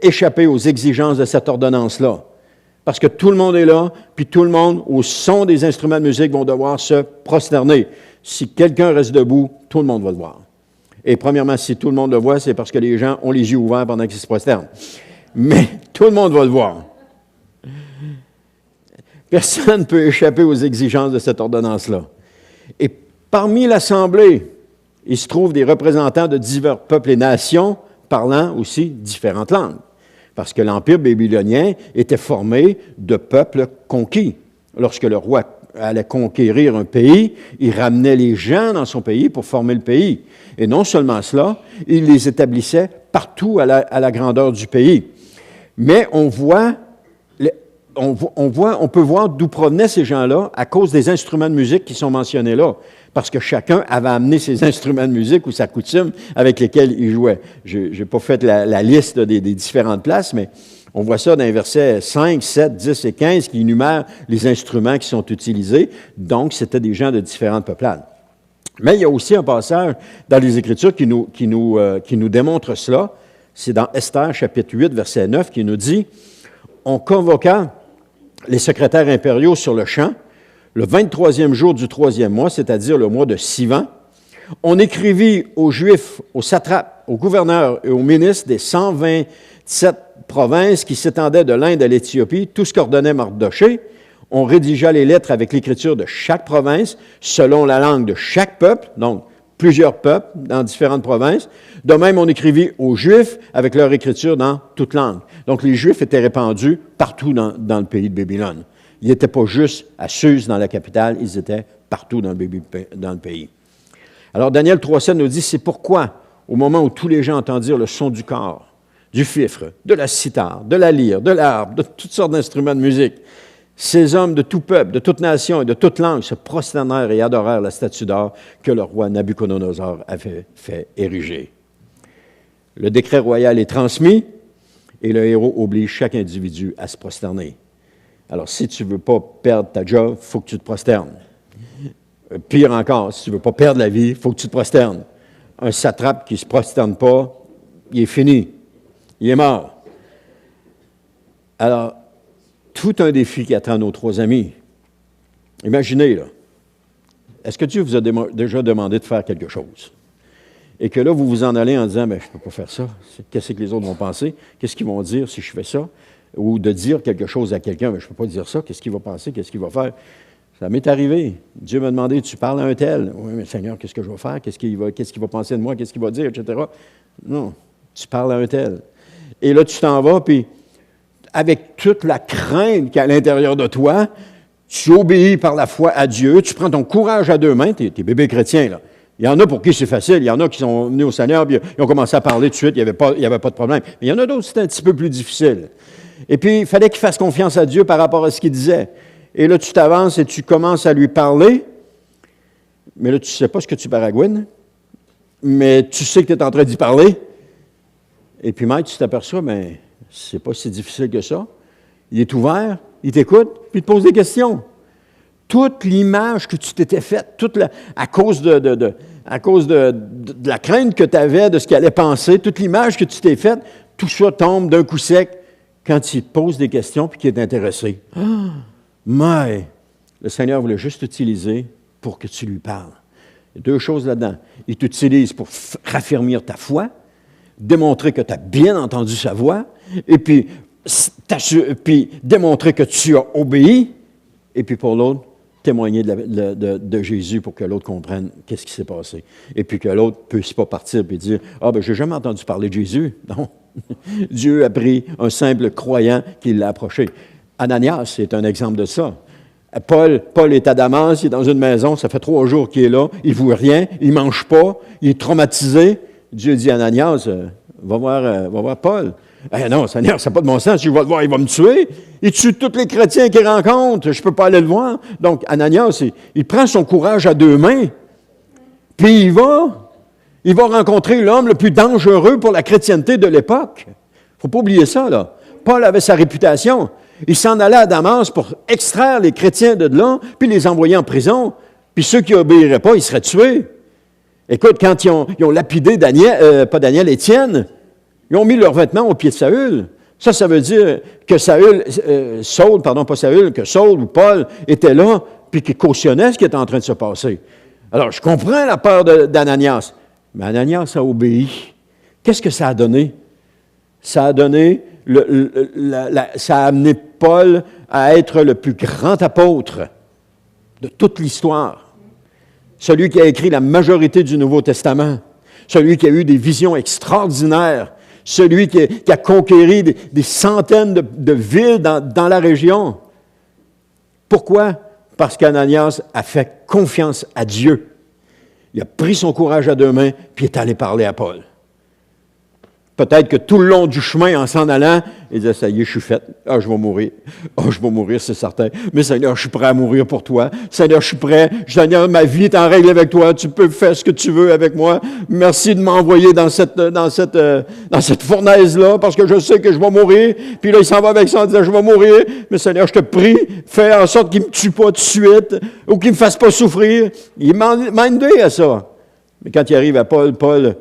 échapper aux exigences de cette ordonnance-là. Parce que tout le monde est là, puis tout le monde, au son des instruments de musique, vont devoir se prosterner. Si quelqu'un reste debout, tout le monde va le voir. Et premièrement, si tout le monde le voit, c'est parce que les gens ont les yeux ouverts pendant qu'ils se prosternent. Mais tout le monde va le voir. Personne ne peut échapper aux exigences de cette ordonnance-là. Et parmi l'Assemblée, il se trouve des représentants de divers peuples et nations parlant aussi différentes langues. Parce que l'Empire babylonien était formé de peuples conquis. Lorsque le roi allait conquérir un pays, il ramenait les gens dans son pays pour former le pays. Et non seulement cela, il les établissait partout à la grandeur du pays. Mais on peut voir d'où provenaient ces gens-là à cause des instruments de musique qui sont mentionnés là. Parce que chacun avait amené ses instruments de musique ou sa coutume avec lesquels il jouait. Je n'ai pas fait la liste des différentes places, mais on voit ça dans les versets 5, 7, 10 et 15 qui énumèrent les instruments qui sont utilisés. Donc, c'était des gens de différentes peuplades. Mais il y a aussi un passage dans les Écritures qui nous démontre cela. C'est dans Esther, chapitre 8, verset 9, qui nous dit « On convoqua les secrétaires impériaux sur le champ, le 23e jour du 3e mois, c'est-à-dire le mois de Sivan, on écrivit aux Juifs, aux satrapes, aux gouverneurs et aux ministres des 127 provinces qui s'étendaient de l'Inde à l'Éthiopie, tout ce qu'ordonnait Mardoché. On rédigea les lettres avec l'écriture de chaque province, selon la langue de chaque peuple, donc plusieurs peuples dans différentes provinces. De même, on écrivit aux Juifs avec leur écriture dans toute langue. Donc, les Juifs étaient répandus partout dans le pays de Babylone. Ils n'étaient pas juste à Suse, dans la capitale, ils étaient partout dans le pays. Alors, Daniel 3,7 nous dit, c'est pourquoi, au moment où tous les gens entendirent le son du cor, du fifre, de la cithare, de la lyre, de l'harpe, de toutes sortes d'instruments de musique, ces hommes de tout peuple, de toute nation et de toute langue se prosternèrent et adorèrent la statue d'or que le roi Nabuchodonosor avait fait ériger. Le décret royal est transmis et le héros oblige chaque individu à se prosterner. Alors, si tu ne veux pas perdre ta job, il faut que tu te prosternes. Pire encore, si tu ne veux pas perdre la vie, il faut que tu te prosternes. Un satrape qui ne se prosterne pas, il est fini. Il est mort. Alors, tout un défi qui attend nos trois amis. Imaginez, là, est-ce que Dieu vous a déjà demandé de faire quelque chose? Et que là, vous vous en allez en disant, bien, je ne peux pas faire ça. Qu'est-ce que les autres vont penser? Qu'est-ce qu'ils vont dire si je fais ça? Ou de dire quelque chose à quelqu'un, mais je ne peux pas dire ça. Qu'est-ce qu'il va penser? Qu'est-ce qu'il va faire? Ça m'est arrivé. Dieu m'a demandé, tu parles à un tel. Oui, mais Seigneur, qu'est-ce que je vais faire? Qu'est-ce qu'il va penser de moi? Qu'est-ce qu'il va dire? Etc. Non, tu parles à un tel. Et là, tu t'en vas, puis avec toute la crainte qu'il y a à l'intérieur de toi, tu obéis par la foi à Dieu, tu prends ton courage à deux mains, t'es bébé chrétien, là. Il y en a pour qui c'est facile, il y en a qui sont venus au Seigneur, puis ils ont commencé à parler tout de suite, il n'y avait pas de problème. Mais il y en a d'autres, c'était un petit peu plus difficile. Et puis, il fallait qu'ils fassent confiance à Dieu par rapport à ce qu'il disait. Et là, tu t'avances et tu commences à lui parler, mais là, tu ne sais pas ce que tu baragouines, mais tu sais que tu es en train d'y parler. Et puis, maître, tu t'aperçois, mais c'est pas si difficile que ça. Il est ouvert, il t'écoute, puis il te pose des questions. Toute l'image que tu t'étais faite, à cause de la crainte que tu avais de ce qu'il allait penser, toute l'image que tu t'es faite, tout ça tombe d'un coup sec quand il te pose des questions puis qu'il est intéressé. Ah, mais le Seigneur voulait juste t'utiliser pour que tu lui parles. Il y a deux choses là-dedans. Il t'utilise pour raffermir ta foi. démontrer que tu as bien entendu sa voix, et puis démontrer que tu as obéi, et puis pour l'autre, témoigner de Jésus pour que l'autre comprenne qu'est-ce qui s'est passé. Et puis que l'autre ne puisse pas partir et dire « Ah, ben, j'ai jamais entendu parler de Jésus. » Non. Dieu a pris un simple croyant qui l'a approché. Ananias est un exemple de ça. Paul est à Damas, il est dans une maison, ça fait 3 jours qu'il est là, il ne voit rien, il ne mange pas, il est traumatisé. Dieu dit à Ananias, va voir Paul. Non, Seigneur, ça n'a pas de bon sens, je vais le voir, il va me tuer. Il tue tous les chrétiens qu'il rencontre, je ne peux pas aller le voir. Donc, Ananias, il prend son courage à 2 mains, puis il va rencontrer l'homme le plus dangereux pour la chrétienté de l'époque. Il ne faut pas oublier ça, là. Paul avait sa réputation. Il s'en allait à Damas pour extraire les chrétiens de là, puis les envoyer en prison. Puis ceux qui n'obéiraient pas, ils seraient tués. Écoute, quand ils ont lapidé Étienne, ils ont mis leurs vêtements au pied de Saül. Ça veut dire que Saul ou Paul était là, puis qu'il cautionnait ce qui était en train de se passer. Alors, je comprends la peur d'Ananias, mais Ananias a obéi. Qu'est-ce que ça a donné? Ça a donné, ça a amené Paul à être le plus grand apôtre de toute l'histoire. Celui qui a écrit la majorité du Nouveau Testament. Celui qui a eu des visions extraordinaires. Celui qui a conquéri des centaines de villes dans la région. Pourquoi? Parce qu'Ananias a fait confiance à Dieu. Il a pris son courage à 2 mains, puis est allé parler à Paul. Peut-être que tout le long du chemin, en s'en allant, il disait, ça y est, je suis fait. Ah, je vais mourir. Ah, je vais mourir, c'est certain. Mais Seigneur, je suis prêt à mourir pour toi. Seigneur, je suis prêt. Seigneur, ma vie est en règle avec toi. Tu peux faire ce que tu veux avec moi. Merci de m'envoyer dans cette fournaise-là, parce que je sais que je vais mourir. Puis là, il s'en va avec ça en disant, je vais mourir. Mais Seigneur, je te prie, fais en sorte qu'il ne me tue pas tout de suite, ou qu'il ne me fasse pas souffrir. Il m'a aidé à ça. Mais quand il arrive à Paul,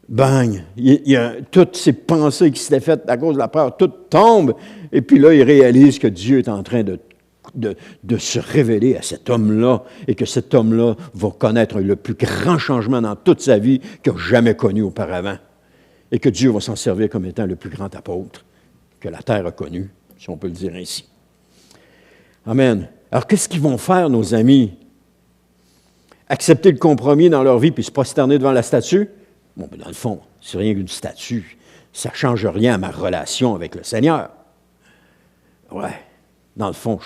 bang, il y a toutes ces pensées qui s'étaient faites à cause de la peur, toutes tombent. Et puis là, il réalise que Dieu est en train de se révéler à cet homme-là et que cet homme-là va connaître le plus grand changement dans toute sa vie qu'il n'a jamais connu auparavant. Et que Dieu va s'en servir comme étant le plus grand apôtre que la terre a connu, si on peut le dire ainsi. Amen. Alors, qu'est-ce qu'ils vont faire, nos amis? Accepter le compromis dans leur vie puis se prosterner devant la statue? Bon, ben dans le fond, c'est rien qu'une statue. Ça ne change rien à ma relation avec le Seigneur. Ouais, dans le fond,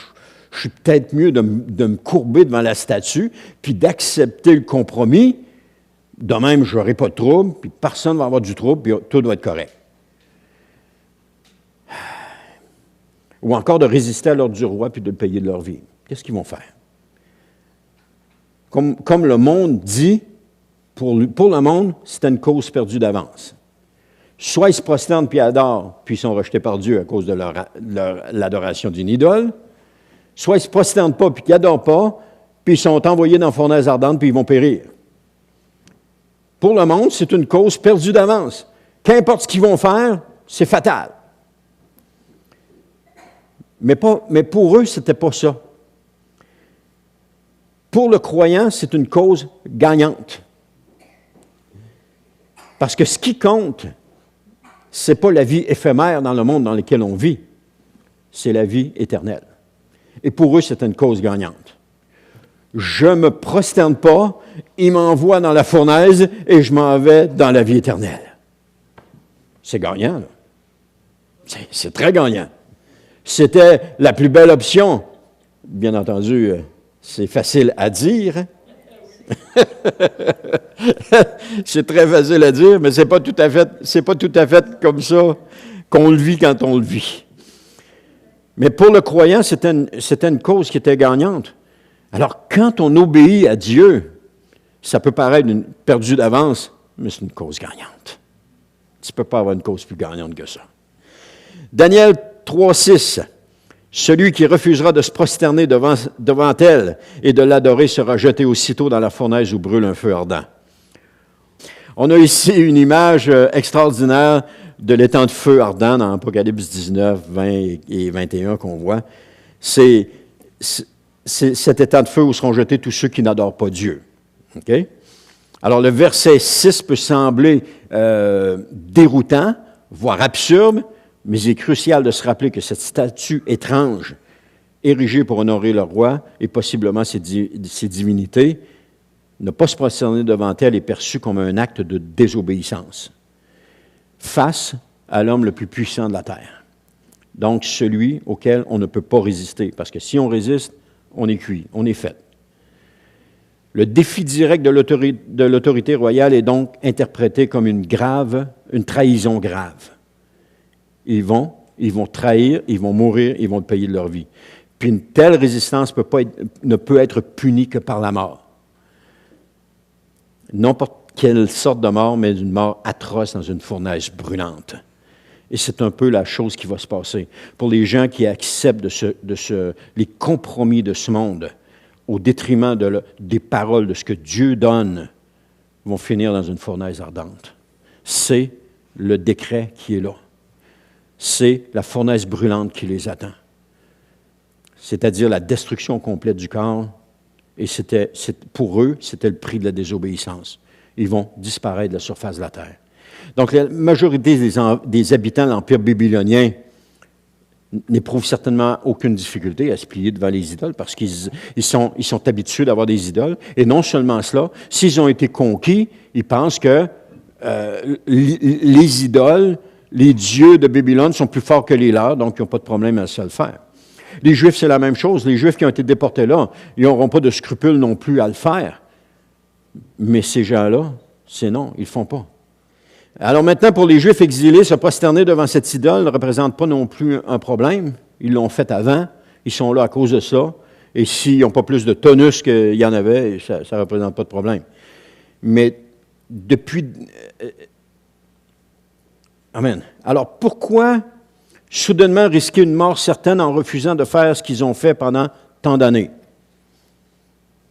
je suis peut-être mieux de me courber devant la statue, puis d'accepter le compromis. De même, je n'aurai pas de trouble, puis personne ne va avoir du trouble, puis tout doit être correct. Ou encore de résister à l'ordre du roi, puis de le payer de leur vie. Qu'est-ce qu'ils vont faire? Comme le monde dit, pour le monde, c'était une cause perdue d'avance. Soit ils se prosternent puis adorent, puis ils sont rejetés par Dieu à cause de l'adoration d'une idole, soit ils ne se prosternent pas puis ils n'adorent pas, puis ils sont envoyés dans la fournaise ardente puis ils vont périr. Pour le monde, c'est une cause perdue d'avance. Qu'importe ce qu'ils vont faire, c'est fatal. Mais pour eux, ce n'était pas ça. Pour le croyant, c'est une cause gagnante. Parce que ce qui compte, ce n'est pas la vie éphémère dans le monde dans lequel on vit, c'est la vie éternelle. Et pour eux, c'est une cause gagnante. Je ne me prosterne pas, il m'envoie dans la fournaise et je m'en vais dans la vie éternelle. C'est gagnant, là. C'est très gagnant. C'était la plus belle option. Bien entendu, c'est facile à dire, hein? C'est très facile à dire, mais c'est pas tout à fait comme ça qu'on le vit quand on le vit. Mais pour le croyant, c'était une cause qui était gagnante. Alors, quand on obéit à Dieu, ça peut paraître perdue d'avance, mais c'est une cause gagnante. Tu ne peux pas avoir une cause plus gagnante que ça. Daniel 3,6. Celui qui refusera de se prosterner devant elle et de l'adorer sera jeté aussitôt dans la fournaise où brûle un feu ardent. On a ici une image extraordinaire de l'étang de feu ardent dans Apocalypse 19, 20 et 21 qu'on voit. C'est cet étang de feu où seront jetés tous ceux qui n'adorent pas Dieu. Okay? Alors, le verset 6 peut sembler déroutant, voire absurde, mais il est crucial de se rappeler que cette statue étrange, érigée pour honorer le roi et possiblement ses divinités, ne pas se prosterner devant elle est perçue comme un acte de désobéissance face à l'homme le plus puissant de la terre. Donc, celui auquel on ne peut pas résister, parce que si on résiste, on est cuit, on est fait. Le défi direct de l'autorité royale est donc interprété comme une trahison grave. Ils vont trahir, ils vont mourir, ils vont le payer de leur vie. Puis une telle résistance ne peut être punie que par la mort. N'importe quelle sorte de mort, mais une mort atroce dans une fournaise brûlante. Et c'est un peu la chose qui va se passer. Pour les gens qui acceptent les compromis de ce monde, au détriment des paroles de ce que Dieu donne, vont finir dans une fournaise ardente. C'est le décret qui est là. C'est la fournaise brûlante qui les attend. C'est-à-dire la destruction complète du corps. Et pour eux, c'était le prix de la désobéissance. Ils vont disparaître de la surface de la terre. Donc, la majorité des habitants de l'Empire babylonien n'éprouvent certainement aucune difficulté à se plier devant les idoles parce qu'ils sont habitués d'avoir des idoles. Et non seulement cela, s'ils ont été conquis, ils pensent que les idoles, les dieux de Babylone sont plus forts que les leurs, donc ils n'ont pas de problème à se le faire. Les Juifs, c'est la même chose. Les Juifs qui ont été déportés là, ils n'auront pas de scrupules non plus à le faire. Mais ces gens-là, c'est non, ils ne le font pas. Alors maintenant, pour les Juifs exilés, se prosterner devant cette idole ne représente pas non plus un problème. Ils l'ont fait avant, ils sont là à cause de ça. Et s'ils n'ont pas plus de tonus qu'il y en avait, ça ne représente pas de problème. Mais depuis... Amen. Alors pourquoi soudainement risquer une mort certaine en refusant de faire ce qu'ils ont fait pendant tant d'années?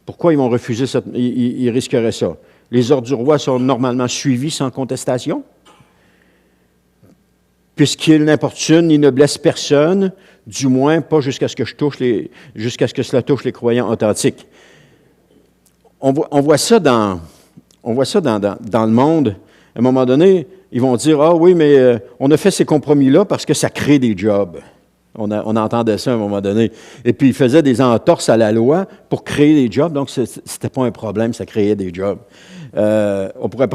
Pourquoi ils vont refuser ils risqueraient ça? Les ordres du roi sont normalement suivis sans contestation. Puisqu'il n'importune ni ne blesse personne, du moins pas jusqu'à ce que cela touche les croyants authentiques. On voit ça dans le monde. À un moment donné, ils vont dire « Ah oui, mais on a fait ces compromis-là parce que ça crée des jobs. » On entendait ça à un moment donné. Et puis, ils faisaient des entorses à la loi pour créer des jobs. Donc, ce n'était pas un problème, ça créait des jobs. On pourrait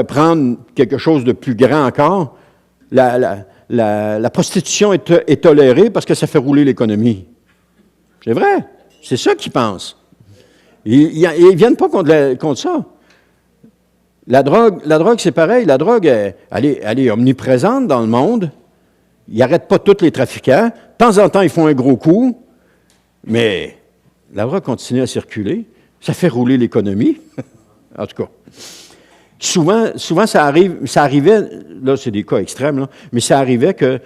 prendre quelque chose de plus grand encore. La prostitution est tolérée parce que ça fait rouler l'économie. C'est vrai. C'est ça qu'ils pensent. Ils ne viennent pas contre ça. La drogue, c'est pareil. La drogue, elle est omniprésente dans le monde. Ils n'arrêtent pas tous les trafiquants. De temps en temps, ils font un gros coup, mais la drogue continue à circuler. Ça fait rouler l'économie. En tout cas. Souvent, ça arrivait, là, c'est des cas extrêmes, là, mais ça arrivait que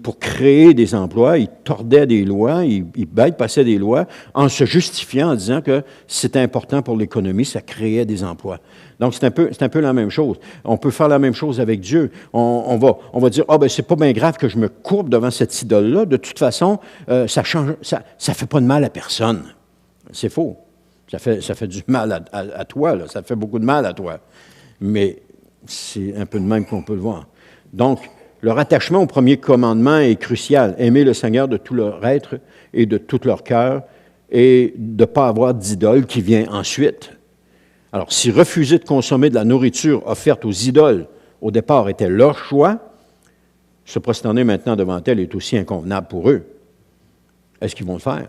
pour créer des emplois, ils tordaient des lois, ils bypassaient des lois en se justifiant, en disant que c'était important pour l'économie, ça créait des emplois. Donc, c'est un peu la même chose. On peut faire la même chose avec Dieu. On va dire, ben c'est pas bien grave que je me courbe devant cette idole-là. De toute façon, ça fait pas de mal à personne. C'est faux. Ça fait du mal à toi, là. Ça fait beaucoup de mal à toi. Mais c'est un peu de même qu'on peut le voir. Donc, leur attachement au premier commandement est crucial. Aimer le Seigneur de tout leur être et de tout leur cœur et de ne pas avoir d'idole qui vient ensuite. Alors, si refuser de consommer de la nourriture offerte aux idoles au départ était leur choix, se prosterner maintenant devant elle est aussi inconvenable pour eux. Est-ce qu'ils vont le faire?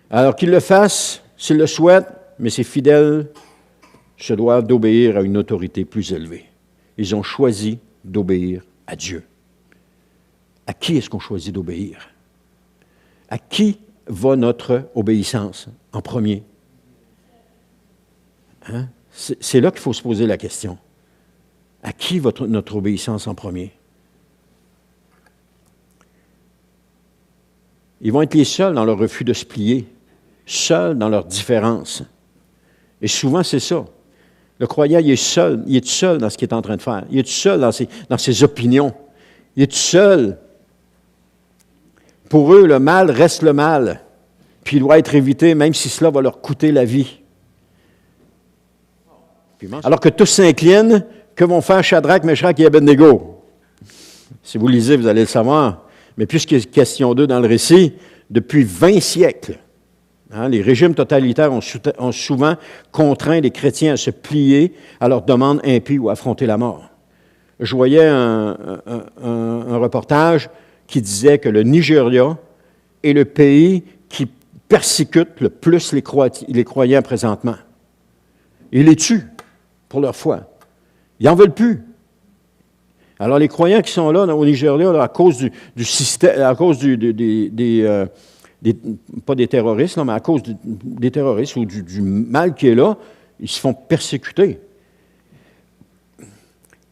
Alors qu'ils le fassent, s'ils le souhaitent, mais ces fidèles se doivent d'obéir à une autorité plus élevée. Ils ont choisi d'obéir à Dieu. À qui est-ce qu'on choisit d'obéir? À qui va notre obéissance en premier? Hein? C'est là qu'il faut se poser la question. À qui va notre obéissance en premier? Ils vont être les seuls dans leur refus de se plier, seuls dans leur différence. Et souvent, c'est ça. Le croyant, il est seul dans ce qu'il est en train de faire. Il est tout seul dans ses opinions. Il est tout seul. Pour eux, le mal reste le mal, puis il doit être évité, même si cela va leur coûter la vie. Alors que tous s'inclinent, que vont faire Shadrach, Meshach et Abednego? Si vous lisez, vous allez le savoir. Mais puisqu'il est question d'eux dans le récit, depuis 20 siècles, les régimes totalitaires ont souvent contraint les chrétiens à se plier à leurs demandes impies ou à affronter la mort. Je voyais un reportage qui disait que le Nigeria est le pays qui persécute le plus les croyants présentement. Ils les tuent pour leur foi. Ils n'en veulent plus. Alors les croyants qui sont là au Nigeria, là, à cause du système, à cause pas des terroristes, là, mais à cause des terroristes ou du mal qui est là, ils se font persécuter.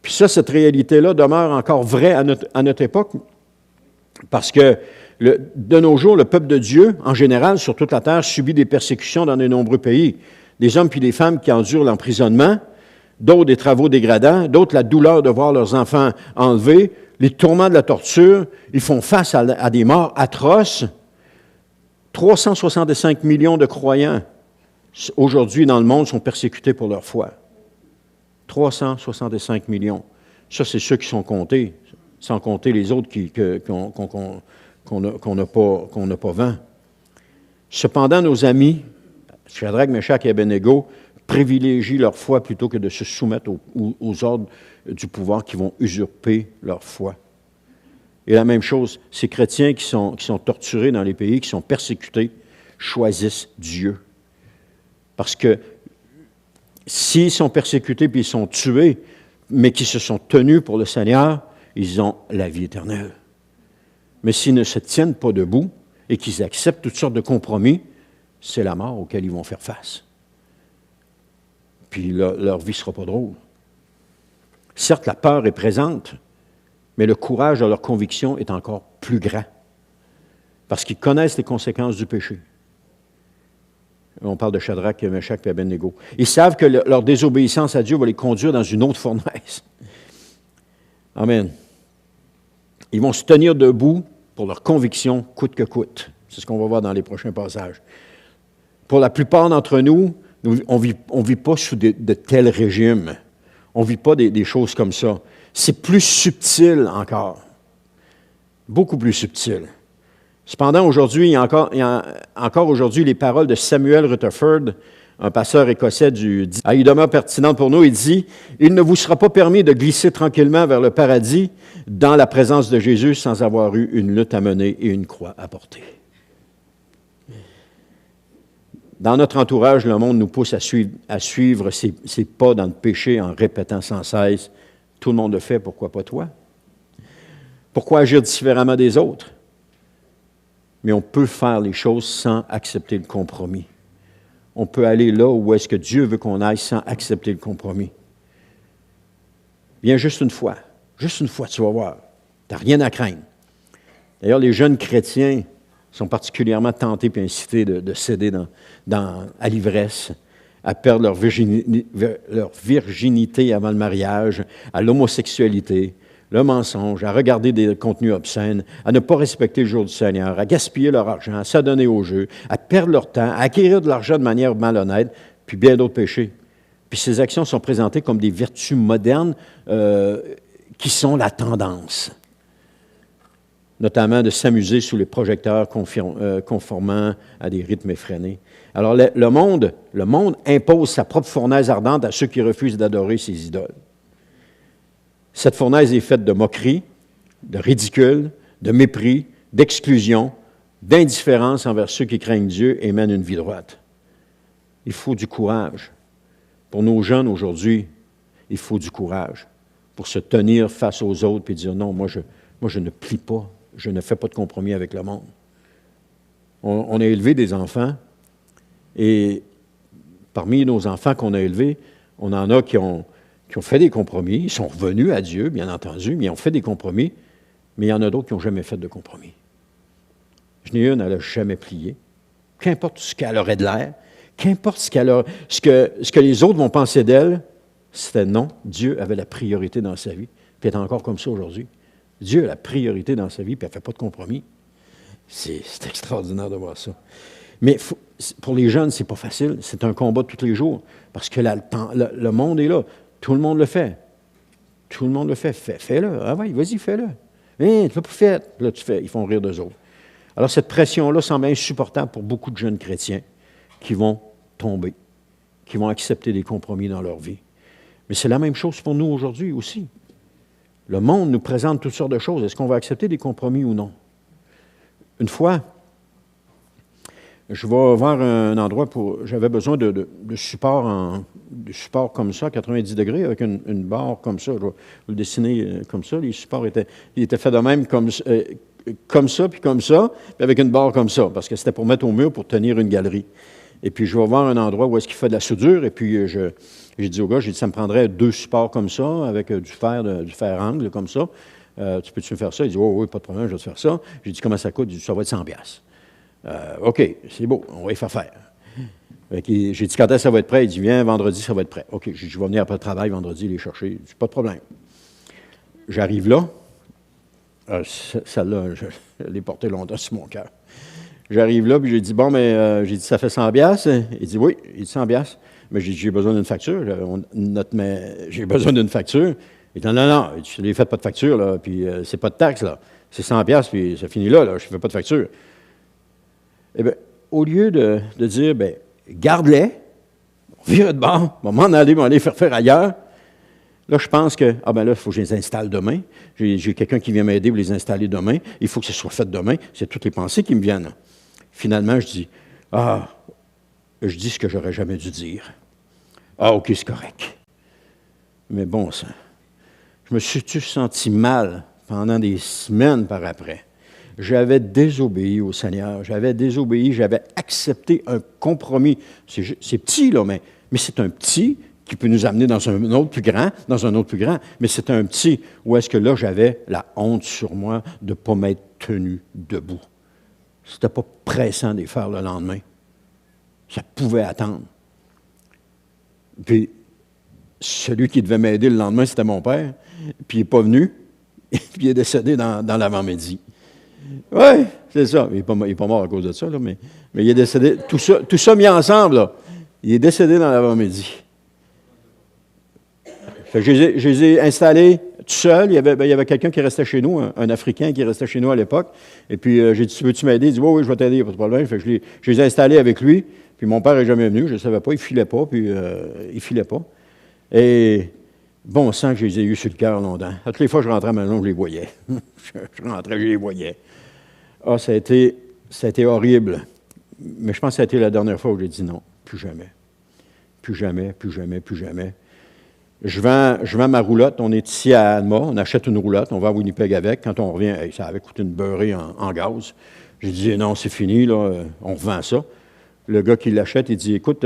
Puis ça, cette réalité-là demeure encore vraie à notre époque, parce que de nos jours, le peuple de Dieu, en général, sur toute la terre, subit des persécutions dans de nombreux pays. Des hommes puis des femmes qui endurent l'emprisonnement, d'autres des travaux dégradants, d'autres la douleur de voir leurs enfants enlevés, les tourments de la torture. Ils font face à des morts atroces. 365 millions de croyants aujourd'hui dans le monde sont persécutés pour leur foi. 365 millions. Ça, c'est ceux qui sont comptés, sans compter les autres qu'on n'a pas vent. Cependant, nos amis, Shadrach, Meshach et Abednego, privilégient leur foi plutôt que de se soumettre aux ordres du pouvoir qui vont usurper leur foi. Et la même chose, ces chrétiens qui sont torturés dans les pays, qui sont persécutés, choisissent Dieu. Parce que s'ils sont persécutés puis ils sont tués, mais qui se sont tenus pour le Seigneur, ils ont la vie éternelle. Mais s'ils ne se tiennent pas debout et qu'ils acceptent toutes sortes de compromis, c'est la mort auquel ils vont faire face. Puis leur vie ne sera pas drôle. Certes, la peur est présente, mais le courage de leur conviction est encore plus grand, parce qu'ils connaissent les conséquences du péché. On parle de Shadrach, Meshach et Abednego. Ils savent que leur désobéissance à Dieu va les conduire dans une autre fournaise. Amen. Ils vont se tenir debout pour leur conviction, coûte que coûte. C'est ce qu'on va voir dans les prochains passages. Pour la plupart d'entre nous, on vit pas sous de tels régimes. On ne vit pas des choses comme ça. C'est plus subtil encore. Beaucoup plus subtil. Cependant, aujourd'hui, il y a encore aujourd'hui les paroles de Samuel Rutherford, un pasteur écossais il demeure pertinente pour nous. Il dit « Il ne vous sera pas permis de glisser tranquillement vers le paradis dans la présence de Jésus sans avoir eu une lutte à mener et une croix à porter. » Dans notre entourage, le monde nous pousse à suivre ses pas dans le péché en répétant sans cesse « Tout le monde le fait, pourquoi pas toi? » Pourquoi agir différemment des autres? Mais on peut faire les choses sans accepter le compromis. On peut aller là où est-ce que Dieu veut qu'on aille sans accepter le compromis. Viens juste une fois, tu vas voir. Tu n'as rien à craindre. D'ailleurs, les jeunes chrétiens sont particulièrement tentés et incités de céder à l'ivresse, à perdre leur virginité avant le mariage, à l'homosexualité, le mensonge, à regarder des contenus obscènes, à ne pas respecter le jour du Seigneur, à gaspiller leur argent, à s'adonner au jeu, à perdre leur temps, à acquérir de l'argent de manière malhonnête, puis bien d'autres péchés. Puis ces actions sont présentées comme des vertus modernes qui sont la tendance, notamment de s'amuser sous les projecteurs conformant à des rythmes effrénés. Alors le monde impose sa propre fournaise ardente à ceux qui refusent d'adorer ses idoles. Cette fournaise est faite de moqueries, de ridicule, de mépris, d'exclusion, d'indifférence envers ceux qui craignent Dieu et mènent une vie droite. Il faut du courage. Pour nos jeunes aujourd'hui, il faut du courage pour se tenir face aux autres et dire non, moi je ne plie pas, je ne fais pas de compromis avec le monde. On a élevé des enfants et parmi nos enfants qu'on a élevés, on en a qui ont fait des compromis, ils sont revenus à Dieu, bien entendu, mais ils ont fait des compromis, mais il y en a d'autres qui n'ont jamais fait de compromis. Je n'ai une, elle n'a jamais plié. Qu'importe ce qu'elle aurait de l'air, qu'importe ce que les autres vont penser d'elle, c'était non. Dieu avait la priorité dans sa vie, puis elle est encore comme ça aujourd'hui. Dieu a la priorité dans sa vie, puis elle ne fait pas de compromis. C'est extraordinaire de voir ça. Mais pour les jeunes, c'est pas facile. C'est un combat de tous les jours. Parce que le monde est là. Tout le monde le fait. Tout le monde le fait. Fais-le. Ah oui, vas-y, fais-le. Mais tu l'as pas fait. Là, tu fais. Ils font rire d'eux autres. Alors, cette pression-là semble insupportable pour beaucoup de jeunes chrétiens qui vont tomber, qui vont accepter des compromis dans leur vie. Mais c'est la même chose pour nous aujourd'hui aussi. Le monde nous présente toutes sortes de choses. Est-ce qu'on va accepter des compromis ou non? Une fois, je vais voir un endroit j'avais besoin de support comme ça, 90 degrés, avec une barre comme ça. Je vais vous le dessiner comme ça. Les supports étaient faits de même comme ça, puis avec une barre comme ça, parce que c'était pour mettre au mur pour tenir une galerie. Et puis, je vais voir un endroit où est-ce qu'il fait de la soudure, et puis j'ai dit au gars, ça me prendrait 2 supports comme ça, avec du fer angle comme ça. Tu peux-tu me faire ça? Il dit, oui, pas de problème, je vais te faire ça. J'ai dit, comment ça coûte? Il dit, ça va être 100$. OK, c'est beau, on va y faire faire. J'ai dit, quand est-ce que ça va être prêt? Il dit, viens, vendredi, ça va être prêt. OK, j'ai dit, je vais venir après le travail vendredi les chercher. Il dit, pas de problème. J'arrive là. Celle-là, je l'ai portée longtemps sur mon cœur. J'arrive là, puis j'ai dit, bon, mais j'ai dit, ça fait 100$? Il dit, oui. Il dit, 100$. Mais j'ai dit, j'ai besoin d'une facture. J'ai besoin d'une facture. Il dit, non, je ne fais pas de facture, là, puis c'est pas de taxe, là. C'est 100$, puis ça finit là, je ne fais pas de facture. Eh bien, au lieu de dire, bien, garde-les, vire de bord, on va m'en aller faire ailleurs. Là, je pense que, là, il faut que je les installe demain. J'ai quelqu'un qui vient m'aider pour les installer demain. Il faut que ce soit fait demain. C'est toutes les pensées qui me viennent. Finalement, je dis, je dis ce que j'aurais jamais dû dire. OK, c'est correct. Mais bon sang, je me suis senti mal pendant des semaines par après. J'avais désobéi au Seigneur, j'avais accepté un compromis. C'est petit, là, mais c'est un petit qui peut nous amener dans un autre plus grand, mais c'est un petit où est-ce que là, j'avais la honte sur moi de ne pas m'être tenu debout. C'était pas pressant de les faire le lendemain. Ça pouvait attendre. Puis, celui qui devait m'aider le lendemain, c'était mon père, puis il n'est pas venu, puis il est décédé dans l'avant-midi. Oui, c'est ça. Il n'est pas mort à cause de ça, là, mais il est décédé. Tout ça mis ensemble, là, il est décédé dans l'avant-midi. Je les ai installés tout seul. Il y avait quelqu'un qui restait chez nous, un Africain qui restait chez nous à l'époque. Et puis, j'ai dit, veux-tu m'aider? Il dit, oui, je vais t'aider, il n'y a pas de problème. Fait que je les ai installés avec lui. Puis, mon père n'est jamais venu. Je ne savais pas. Il ne filait pas. Puis, il filait pas. Et bon sang que je les ai eus sur le cœur longtemps. À toutes les fois que je rentrais à la maison, je les voyais. je rentrais, je les voyais. Ça a été horrible. Mais je pense que ça a été la dernière fois où j'ai dit non. Plus jamais. Plus jamais, plus jamais, plus jamais. Je vends ma roulotte. On est ici à Alma. On achète une roulotte. On va à Winnipeg avec. Quand on revient, ça avait coûté une beurrée en gaz. J'ai dit non, c'est fini, là. On revend ça. Le gars qui l'achète, il dit, écoute,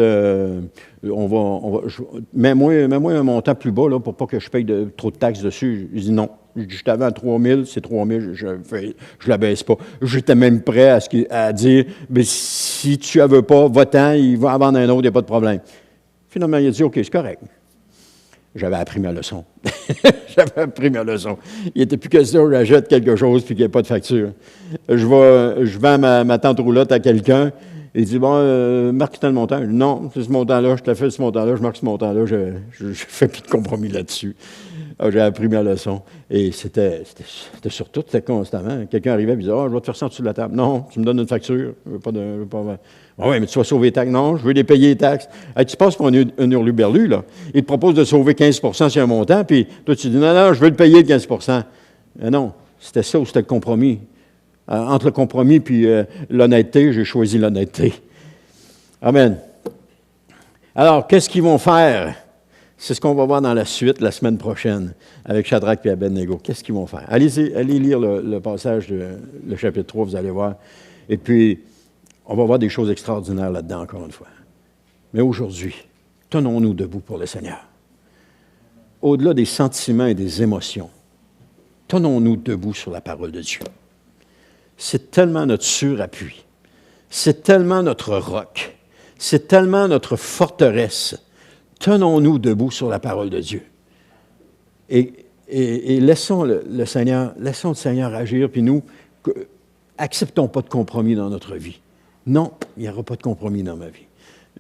mets-moi un montant plus bas, là, pour pas que je paye trop de taxes dessus. Il dit non. Je t'avais à 3 000, c'est 3 000, je la baisse pas. J'étais même prêt à dire, mais si tu ne veux pas, va-t'en, il va en vendre un autre, il n'y a pas de problème. Finalement, il a dit, OK, c'est correct. J'avais appris ma leçon. Il n'était plus question que j'achète quelque chose puis qu'il n'y ait pas de facture. Je vends ma tante roulotte à quelqu'un. Il dit, bon, marque tel montant. Non, c'est ce montant-là, je te fais ce montant-là, je marque ce montant-là, je ne fais plus de compromis là-dessus. J'ai appris ma leçon. Et c'était surtout, c'était constamment. Quelqu'un arrivait et disait, je vais te faire ça en dessous de la table. Non, tu me donnes une facture. Je veux pas. Oui, mais tu vas sauver les taxes. Non, je veux les payer les taxes. Hey, tu passes pour un hurluberlu, là. Il te propose de sauver 15 sur un montant, puis toi, tu dis, non, je veux le payer le 15 Mais non, c'était ça ou c'était le compromis. Entre le compromis et l'honnêteté, j'ai choisi l'honnêteté. Amen. Alors, qu'est-ce qu'ils vont faire? C'est ce qu'on va voir dans la suite, la semaine prochaine, avec Shadrach et Abednego. Qu'est-ce qu'ils vont faire? Allez lire le passage, le chapitre 3, vous allez voir. Et puis, on va voir des choses extraordinaires là-dedans, encore une fois. Mais aujourd'hui, tenons-nous debout pour le Seigneur. Au-delà des sentiments et des émotions, tenons-nous debout sur la parole de Dieu. C'est tellement notre surappui. C'est tellement notre roc. C'est tellement notre forteresse. Tenons-nous debout sur la parole de Dieu. Et laissons le Seigneur agir, puis nous, acceptons pas de compromis dans notre vie. Non, il n'y aura pas de compromis dans ma vie.